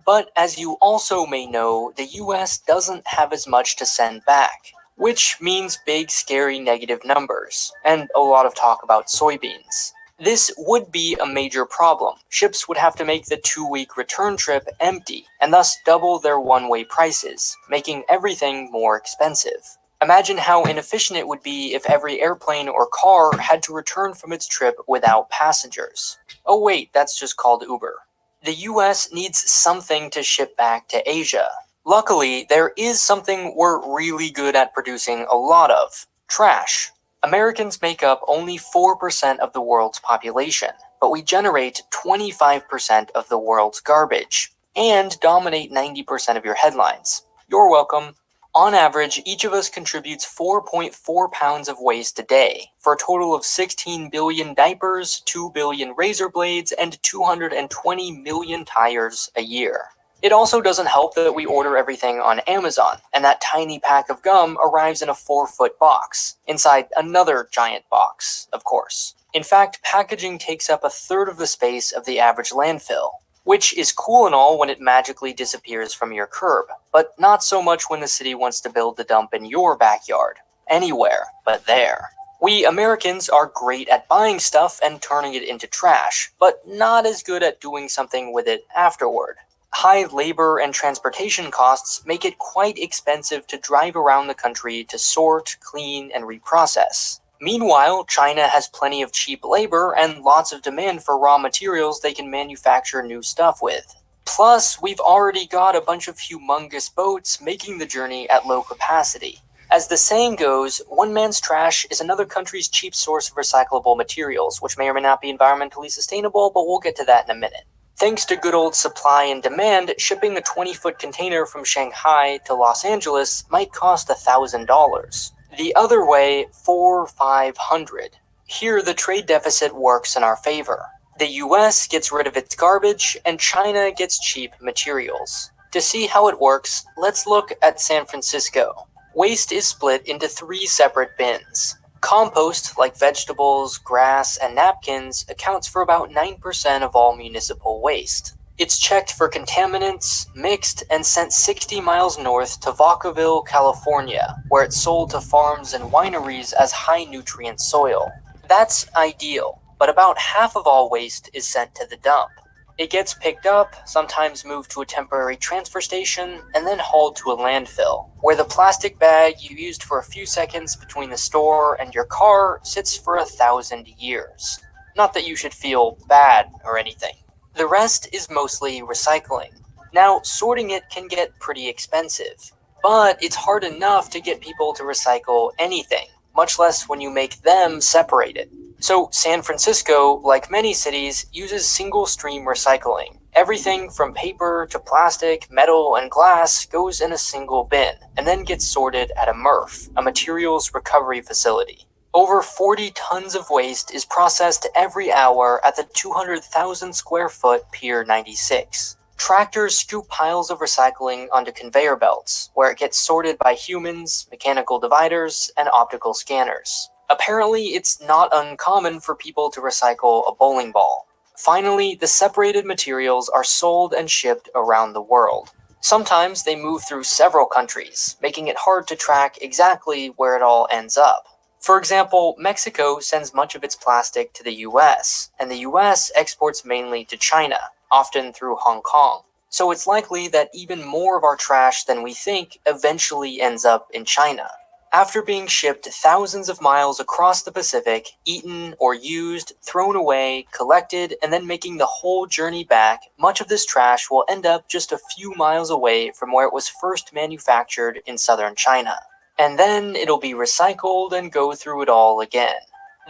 But as you also may know, the US doesn't have as much to send back, which means big, scary negative numbers, and a lot of talk about soybeans. This would be a major problem. Ships would have to make the 2-week return trip empty, and thus double their one-way prices, making everything more expensive. Imagine how inefficient it would be if every airplane or car had to return from its trip without passengers. Oh wait, that's just called Uber. The US needs something to ship back to Asia. Luckily, there is something we're really good at producing a lot of: trash. Americans make up only 4% of the world's population, but we generate 25% of the world's garbage and dominate 90% of your headlines. You're welcome. On average, each of us contributes 4.4 pounds of waste a day, for a total of 16 billion diapers, 2 billion razor blades, and 220 million tires a year. It also doesn't help that we order everything on Amazon, and that tiny pack of gum arrives in a 4-foot box, inside another giant box, of course. In fact, packaging takes up a third of the space of the average landfill, which is cool and all when it magically disappears from your curb, but not so much when the city wants to build the dump in your backyard. Anywhere but there. We Americans are great at buying stuff and turning it into trash, but not as good at doing something with it afterward. High labor and transportation costs make it quite expensive to drive around the country to sort, clean, and reprocess. Meanwhile, China has plenty of cheap labor and lots of demand for raw materials they can manufacture new stuff with. Plus, we've already got a bunch of humongous boats making the journey at low capacity. As the saying goes, one man's trash is another country's cheap source of recyclable materials, which may or may not be environmentally sustainable, but we'll get to that in a minute. Thanks to good old supply and demand, shipping a 20-foot container from Shanghai to Los Angeles might cost $1,000. The other way, $400-500. Here, the trade deficit works in our favor. The US gets rid of its garbage, and China gets cheap materials. To see how it works, let's look at San Francisco. Waste is split into 3 separate bins. Compost, like vegetables, grass, and napkins, accounts for about 9% of all municipal waste. It's checked for contaminants, mixed, and sent 60 miles north to Vacaville, California, where it's sold to farms and wineries as high-nutrient soil. That's ideal, but about half of all waste is sent to the dump. It gets picked up, sometimes moved to a temporary transfer station, and then hauled to a landfill, where the plastic bag you used for a few seconds between the store and your car sits for 1,000 years. Not that you should feel bad or anything. The rest is mostly recycling. Now, sorting it can get pretty expensive, but it's hard enough to get people to recycle anything, much less when you make them separate it. So San Francisco, like many cities, uses single-stream recycling. Everything from paper to plastic, metal, and glass goes in a single bin, and then gets sorted at a MRF, a materials recovery facility. Over 40 tons of waste is processed every hour at the 200,000 square foot Pier 96. Tractors scoop piles of recycling onto conveyor belts, where it gets sorted by humans, mechanical dividers, and optical scanners. Apparently, it's not uncommon for people to recycle a bowling ball. Finally, the separated materials are sold and shipped around the world. Sometimes they move through several countries, making it hard to track exactly where it all ends up. For example, Mexico sends much of its plastic to the US, and the US exports mainly to China, often through Hong Kong. So it's likely that even more of our trash than we think eventually ends up in China. After being shipped thousands of miles across the Pacific, eaten or used, thrown away, collected, and then making the whole journey back, much of this trash will end up just a few miles away from where it was first manufactured in southern China. And then it'll be recycled and go through it all again.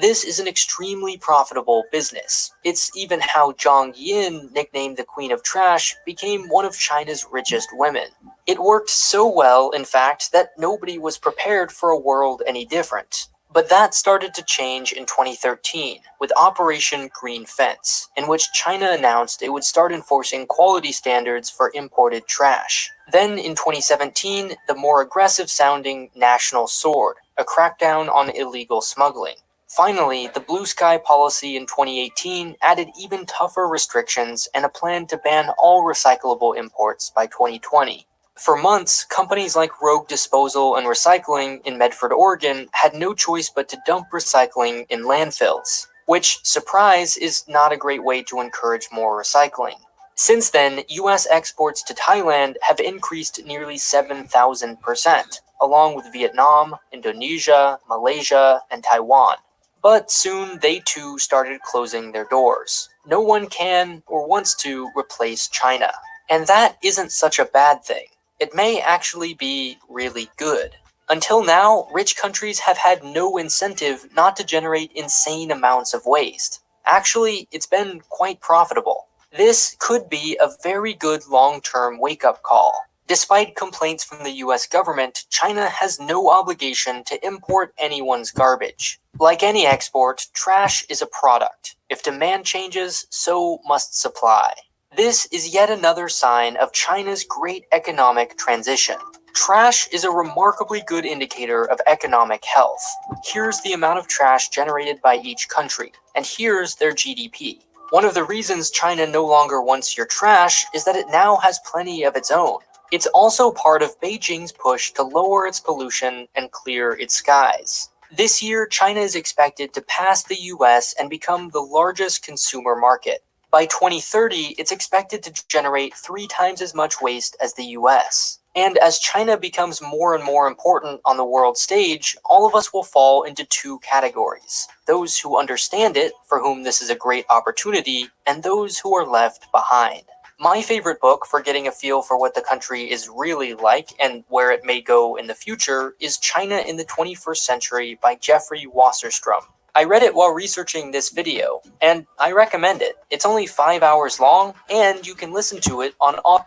This is an extremely profitable business. It's even how Zhang Yin, nicknamed the Queen of Trash, became one of China's richest women. It worked so well, in fact, that nobody was prepared for a world any different. But that started to change in 2013 with Operation Green Fence, in which China announced it would start enforcing quality standards for imported trash. Then in 2017, the more aggressive-sounding National Sword, a crackdown on illegal smuggling. Finally, the Blue Sky policy in 2018 added even tougher restrictions and a plan to ban all recyclable imports by 2020. For months, companies like Rogue Disposal and Recycling in Medford, Oregon had no choice but to dump recycling in landfills. which, surprise, is not a great way to encourage more recycling. Since then, US exports to Thailand have increased nearly 7,000%, along with Vietnam, Indonesia, Malaysia, and Taiwan. But soon they too started closing their doors. No one can or wants to replace China. And that isn't such a bad thing. It may actually be really good. Until now, rich countries have had no incentive not to generate insane amounts of waste. Actually, it's been quite profitable. This could be a very good long-term wake-up call. Despite complaints from the US government, China has no obligation to import anyone's garbage. Like any export, trash is a product. If demand changes, so must supply. This is yet another sign of China's great economic transition. Trash is a remarkably good indicator of economic health. Here's the amount of trash generated by each country, and here's their GDP. One of the reasons China no longer wants your trash is that it now has plenty of its own. It's also part of Beijing's push to lower its pollution and clear its skies. This year, China is expected to pass the US and become the largest consumer market. By 2030, it's expected to generate 3 times as much waste as the US. And as China becomes more and more important on the world stage, all of us will fall into 2 categories. Those who understand it, for whom this is a great opportunity, and those who are left behind. My favorite book for getting a feel for what the country is really like and where it may go in the future is China in the 21st Century by Jeffrey Wasserstrom. I read it while researching this video, and I recommend it. It's only 5 hours long, and you can listen to it on all.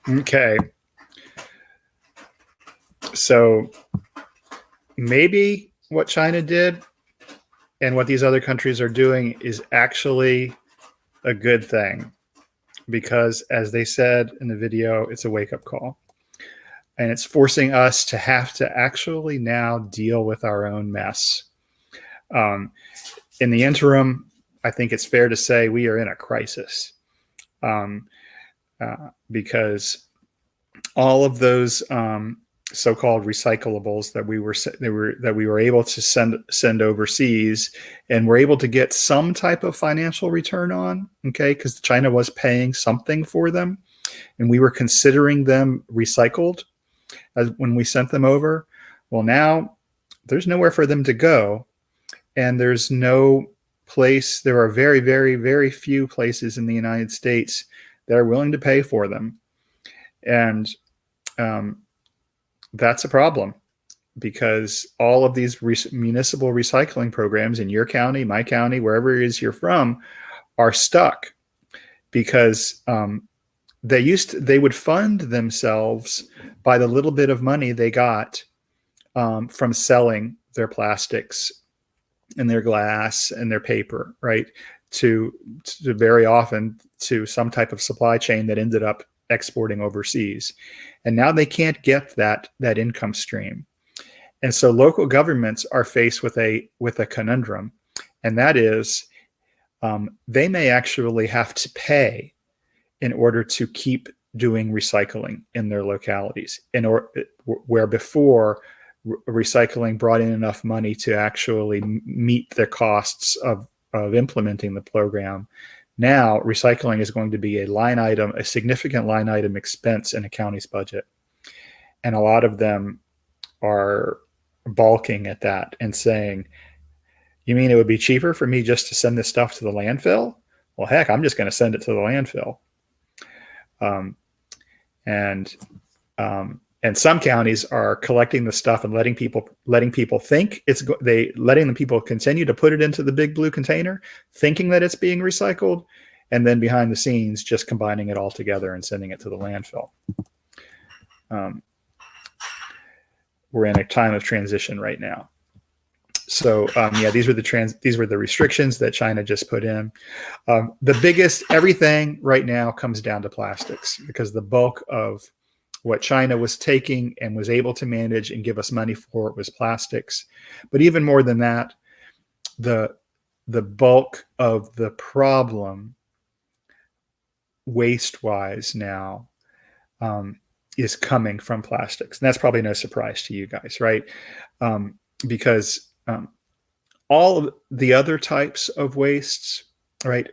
Okay. So maybe what China did and what these other countries are doing is actually a good thing, because as they said in the video, it's a wake-up call. And it's forcing us to have to actually now deal with our own mess. In the interim, I think it's fair to say we are in a crisis, because all of those so-called recyclables that we were able to send overseas and were able to get some type of financial return on, okay, because China was paying something for them, and we were considering them recycled when we sent them over. Well, now there's nowhere for them to go, and there's no place. There are very, very, very few places in the United States that are willing to pay for them, and that's a problem, because all of these municipal recycling programs in your county, my county, wherever it is you're from, are stuck because they would fund themselves by the little bit of money they got from selling their plastics and their glass and their paper, right? To very often to some type of supply chain that ended up exporting overseas. And now they can't get that income stream. And so local governments are faced with a conundrum. And that is, they may actually have to pay in order to keep doing recycling in their localities, where before recycling brought in enough money to actually meet the costs of implementing the program. Now, recycling is going to be a significant line item expense in a county's budget. And a lot of them are balking at that and saying, you mean it would be cheaper for me just to send this stuff to the landfill? Well, heck, I'm just going to send it to the landfill. And some counties are collecting the stuff and letting people think letting the people continue to put it into the big blue container, thinking that it's being recycled, and then behind the scenes just combining it all together and sending it to the landfill. We're in a time of transition right now. So these were the restrictions that China just put in. The biggest everything right now comes down to plastics, because the bulk of what China was taking and was able to manage and give us money for was plastics. But even more than that, the bulk of the problem waste-wise now is coming from plastics. And that's probably no surprise to you guys, right? Because all of the other types of wastes, right,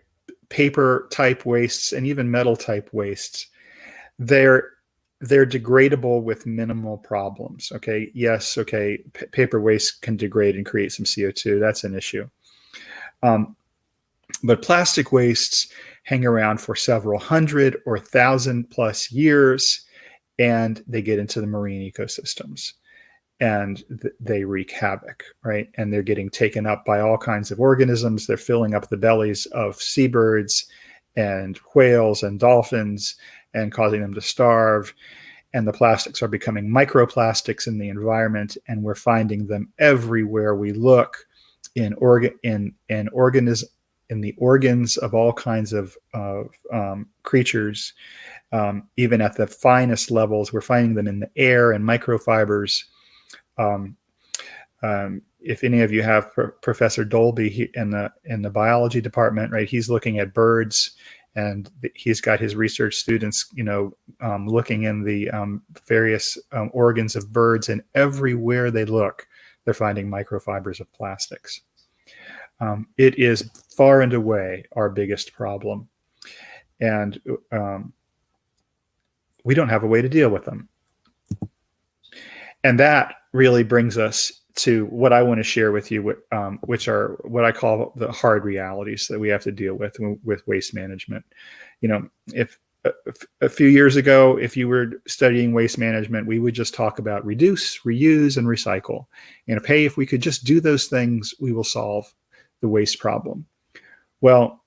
paper type wastes and even metal type wastes, they're degradable with minimal problems. Okay, yes, okay, paper waste can degrade and create some CO2. That's an issue. But plastic wastes hang around for several hundred or thousand plus years, and they get into the marine ecosystems, and they wreak havoc, right? And they're getting taken up by all kinds of organisms. They're filling up the bellies of seabirds and whales and dolphins and causing them to starve. And the plastics are becoming microplastics in the environment, and we're finding them everywhere we look, in the organs of all kinds of creatures. Even at the finest levels, we're finding them in the air and microfibers. If any of you have Professor Dolby in the biology department, right, he's looking at birds, and he's got his research students, looking in the various organs of birds, and everywhere they look, they're finding microfibers of plastics. It is far and away our biggest problem, and we don't have a way to deal with them. And that really brings us to what I want to share with you, which are what I call the hard realities that we have to deal with waste management. If a few years ago, if you were studying waste management, we would just talk about reduce, reuse, and recycle. And hey, if we could just do those things, we will solve the waste problem. Well,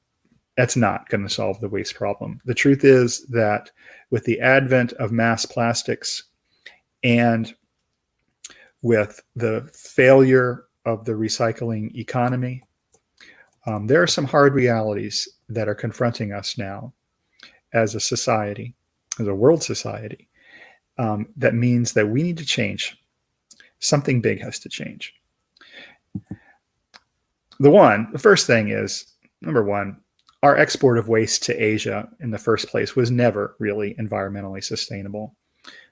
that's not going to solve the waste problem. The truth is that with the advent of mass plastics and with the failure of the recycling economy, there are some hard realities that are confronting us now as a society, as a world society. That means that we need to change. Something big has to change. The first thing is, number one, our export of waste to Asia in the first place was never really environmentally sustainable,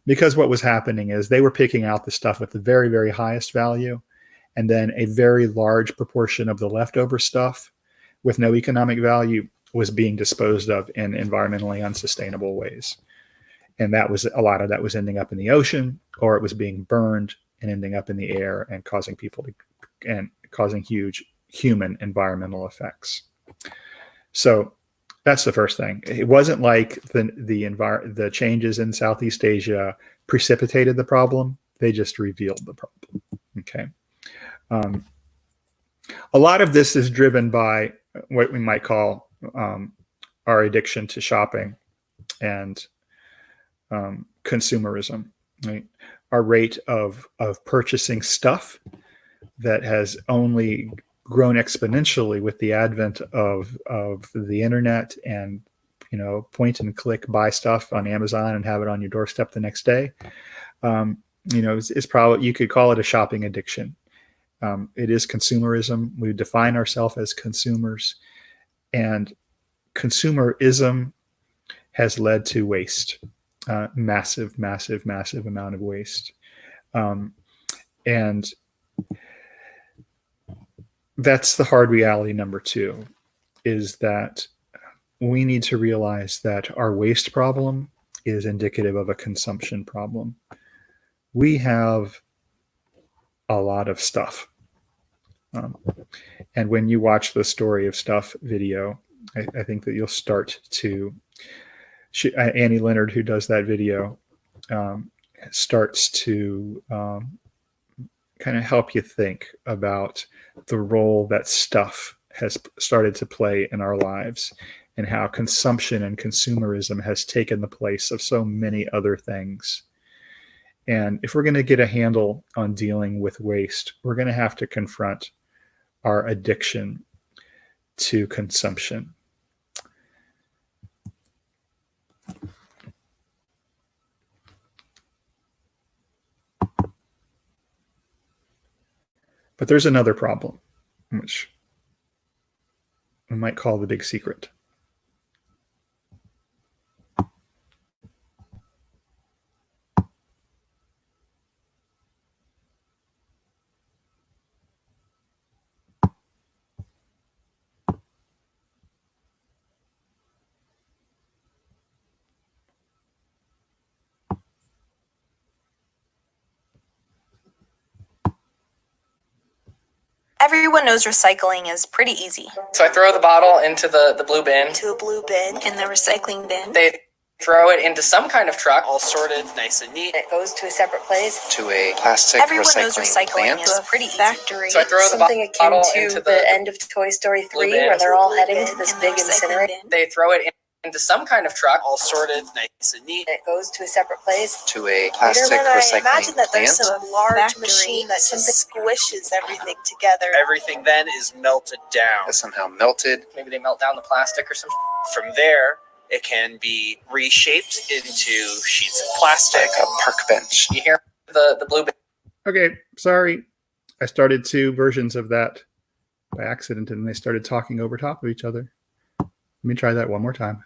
because what was happening is they were picking out the stuff with the very, very highest value, and then a very large proportion of the leftover stuff with no economic value was being disposed of in environmentally unsustainable ways. And a lot of that was ending up in the ocean, or it was being burned and ending up in the air and causing huge human environmental effects. So that's the first thing. It wasn't like the changes in Southeast Asia precipitated the problem. They just revealed the problem. Okay. A lot of this is driven by what we might call our addiction to shopping and consumerism. Right? Our rate of purchasing stuff that has only grown exponentially with the advent of the internet, and point and click, buy stuff on Amazon and have it on your doorstep the next day. It's probably, you could call it a shopping addiction. It is consumerism. We define ourselves as consumers, and consumerism has led to waste, massive amount of waste, and that's the hard reality. Number two is that we need to realize that our waste problem is indicative of a consumption problem. We have a lot of stuff. And when you watch the Story of Stuff video, I think that you'll start to, Annie Leonard, who does that video, starts to kind of help you think about the role that stuff has started to play in our lives, and how consumption and consumerism has taken the place of so many other things. And if we're going to get a handle on dealing with waste, we're going to have to confront our addiction to consumption. But there's another problem, which we might call the big secret. Everyone knows recycling is pretty easy. So I throw the bottle into the blue bin. To a blue bin in the recycling bin. They throw it into some kind of truck, all sorted, nice and neat. It goes to a separate place. To a plastic Everyone knows recycling recycling plant. is pretty easy. Factory. So I throw the Something bottle akin into to the end of Toy Story 3, bin. where they're all heading to this big incinerator. They throw it into some kind of truck, all sorted, nice and neat. It goes to a separate place. To a plastic I recycling imagine that there's plant. some large Factory. machine that just squishes everything together. Everything then is melted down. Is somehow melted. Maybe they melt down the plastic or something. From there, it can be reshaped into sheets of plastic. Like a park bench. You hear the blue bin. Okay, sorry. I started two versions of that by accident, and they started talking over top of each other. Let me try that one more time.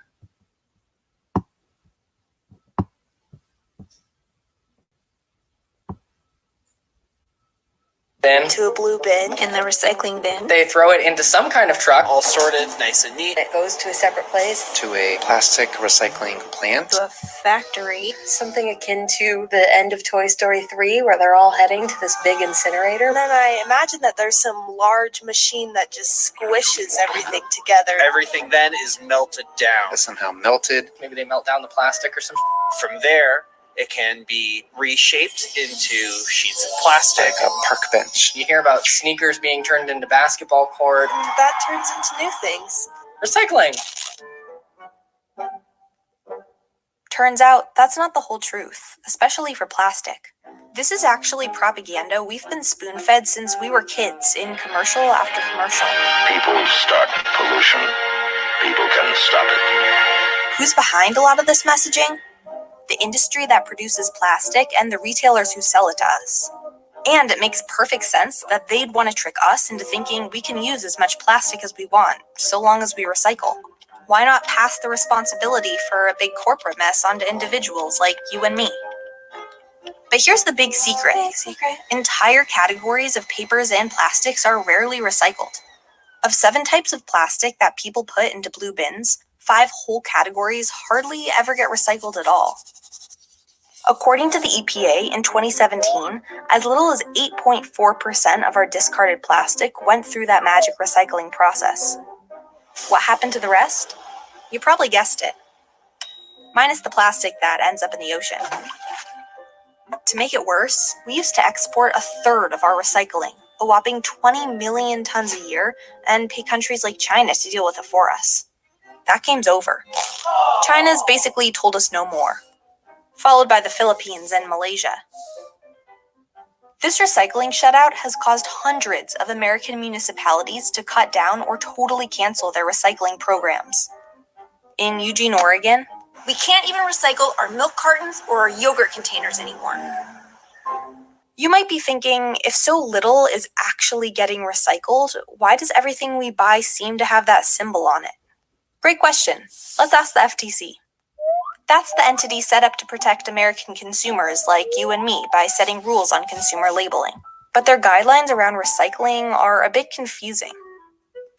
Bin. To a blue bin. In the recycling bin. They throw it into some kind of truck, All sorted, nice and neat. It goes to a separate place. To a plastic recycling plant. To a factory. Something akin to the end of Toy Story 3, where they're all heading to this big incinerator. And then I imagine that there's some large machine that just squishes everything together. Everything then is melted down. Is somehow melted. maybe they melt down the plastic or something. From there, it can be reshaped into sheets of plastic. Like a park bench. You hear about sneakers being turned into basketball court. And that turns into new things. Recycling. Turns out, that's not the whole truth, especially for plastic. This is actually propaganda we've been spoon-fed since we were kids in commercial after commercial. People start pollution. People can stop it. Who's behind a lot of this messaging? The industry that produces plastic and the retailers who sell it to us. And it makes perfect sense that they'd want to trick us into thinking we can use as much plastic as we want, so long as we recycle. Why not pass the responsibility for a big corporate mess onto individuals like you and me? But here's the big secret. Entire categories of papers and plastics are rarely recycled. Of 7 types of plastic that people put into blue bins, 5 whole categories hardly ever get recycled at all. According to the EPA in 2017, as little as 8.4% of our discarded plastic went through that magic recycling process. What happened to the rest? You probably guessed it. Minus the plastic that ends up in the ocean. To make it worse, we used to export 1/3 of our recycling, a whopping 20 million tons a year, and pay countries like China to deal with it for us. That game's over. China's basically told us no more, followed by the Philippines and Malaysia. This recycling shutout has caused hundreds of American municipalities to cut down or totally cancel their recycling programs. In Eugene, Oregon, we can't even recycle our milk cartons or our yogurt containers anymore. You might be thinking, if so little is actually getting recycled, why does everything we buy seem to have that symbol on it? Great question. Let's ask the FTC. That's the entity set up to protect American consumers like you and me by setting rules on consumer labeling. But their guidelines around recycling are a bit confusing.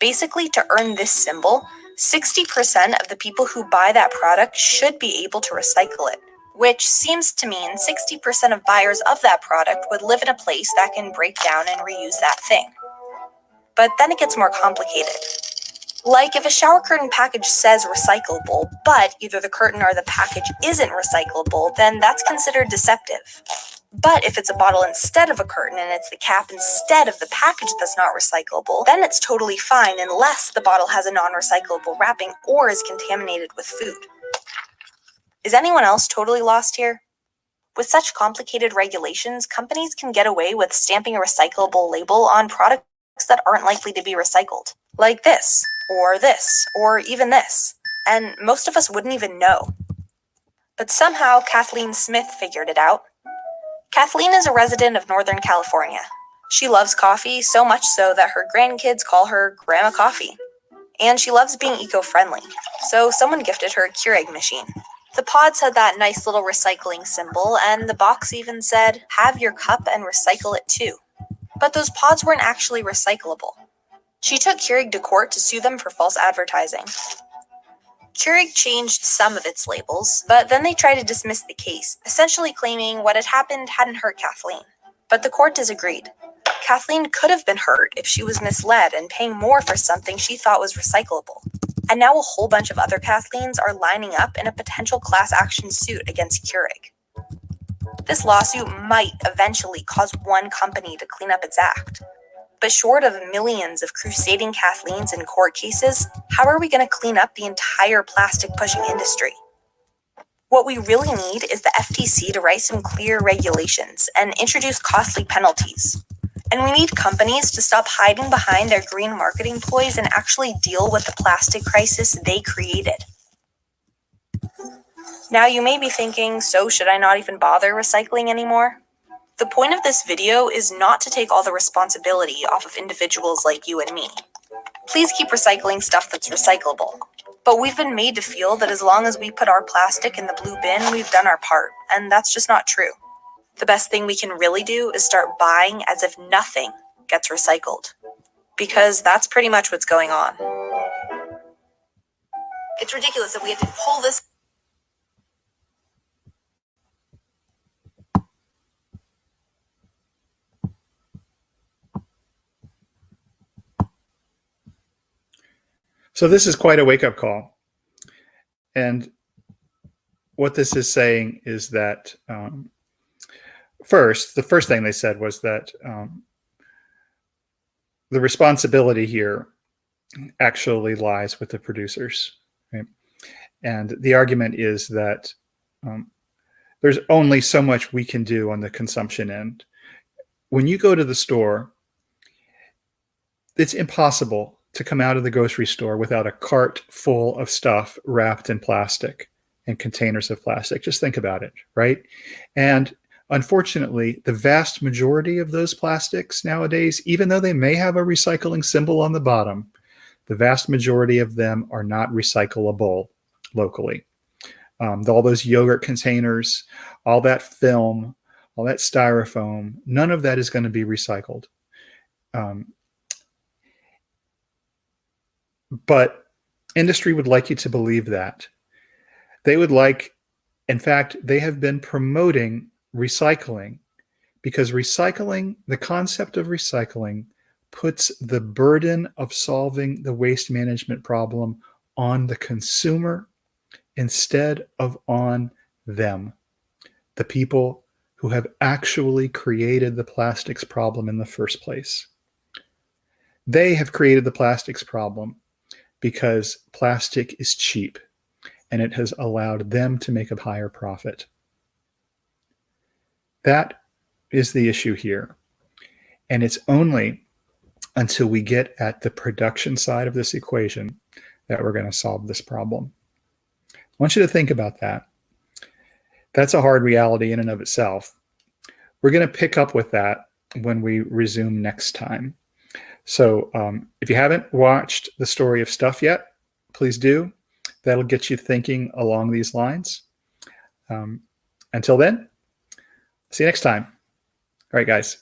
Basically, to earn this symbol, 60% of the people who buy that product should be able to recycle it, which seems to mean 60% of buyers of that product would live in a place that can break down and reuse that thing. But then it gets more complicated. Like if a shower curtain package says recyclable, but either the curtain or the package isn't recyclable, then that's considered deceptive. But if it's a bottle instead of a curtain and it's the cap instead of the package that's not recyclable, then it's totally fine unless the bottle has a non-recyclable wrapping or is contaminated with food. Is anyone else totally lost here? With such complicated regulations, companies can get away with stamping a recyclable label on products that aren't likely to be recycled. Like this, or even this. And most of us wouldn't even know. But somehow Kathleen Smith figured it out. Kathleen is a resident of Northern California. She loves coffee, so much so that her grandkids call her Grandma Coffee. And she loves being eco-friendly, so someone gifted her a Keurig machine. The pods had that nice little recycling symbol, and the box even said, "Have your cup and recycle it too." But those pods weren't actually recyclable. She took Keurig to court to sue them for false advertising. Keurig changed some of its labels, but then they tried to dismiss the case, essentially claiming what had happened hadn't hurt Kathleen. But the court disagreed. Kathleen could have been hurt if she was misled and paying more for something she thought was recyclable. And now a whole bunch of other Kathleens are lining up in a potential class action suit against Keurig. This lawsuit might eventually cause one company to clean up its act. But short of millions of crusading Kathleens in court cases, how are we going to clean up the entire plastic-pushing industry? What we really need is the FTC to write some clear regulations and introduce costly penalties. And we need companies to stop hiding behind their green marketing ploys and actually deal with the plastic crisis they created. Now you may be thinking, so should I not even bother recycling anymore? The point of this video is not to take all the responsibility off of individuals like you and me. Please keep recycling stuff that's recyclable. But we've been made to feel that as long as we put our plastic in the blue bin, we've done our part, and that's just not true. The best thing we can really do is start buying as if nothing gets recycled. Because that's pretty much what's going on. It's ridiculous that we had to pull this. So this is quite a wake-up call. And what this is saying is that the first thing they said was that the responsibility here actually lies with the producers. Right? And the argument is that there's only so much we can do on the consumption end. When you go to the store, it's impossible to come out of the grocery store without a cart full of stuff wrapped in plastic and containers of plastic. Just think about it, right? And unfortunately, the vast majority of those plastics nowadays, even though they may have a recycling symbol on the bottom, the vast majority of them are not recyclable locally. All those yogurt containers, all that film, all that styrofoam, none of that is going to be recycled. But industry would like you to believe that. They would like, in fact, they have been promoting recycling because recycling, the concept of recycling, puts the burden of solving the waste management problem on the consumer instead of on them, the people who have actually created the plastics problem in the first place. They have created the plastics problem because plastic is cheap and it has allowed them to make a higher profit. That is the issue here. And it's only until we get at the production side of this equation that we're going to solve this problem. I want you to think about that. That's a hard reality in and of itself. We're going to pick up with that when we resume next time. So if you haven't watched The Story of Stuff yet, please do. That'll get you thinking along these lines. Until then, see you next time. All right, guys.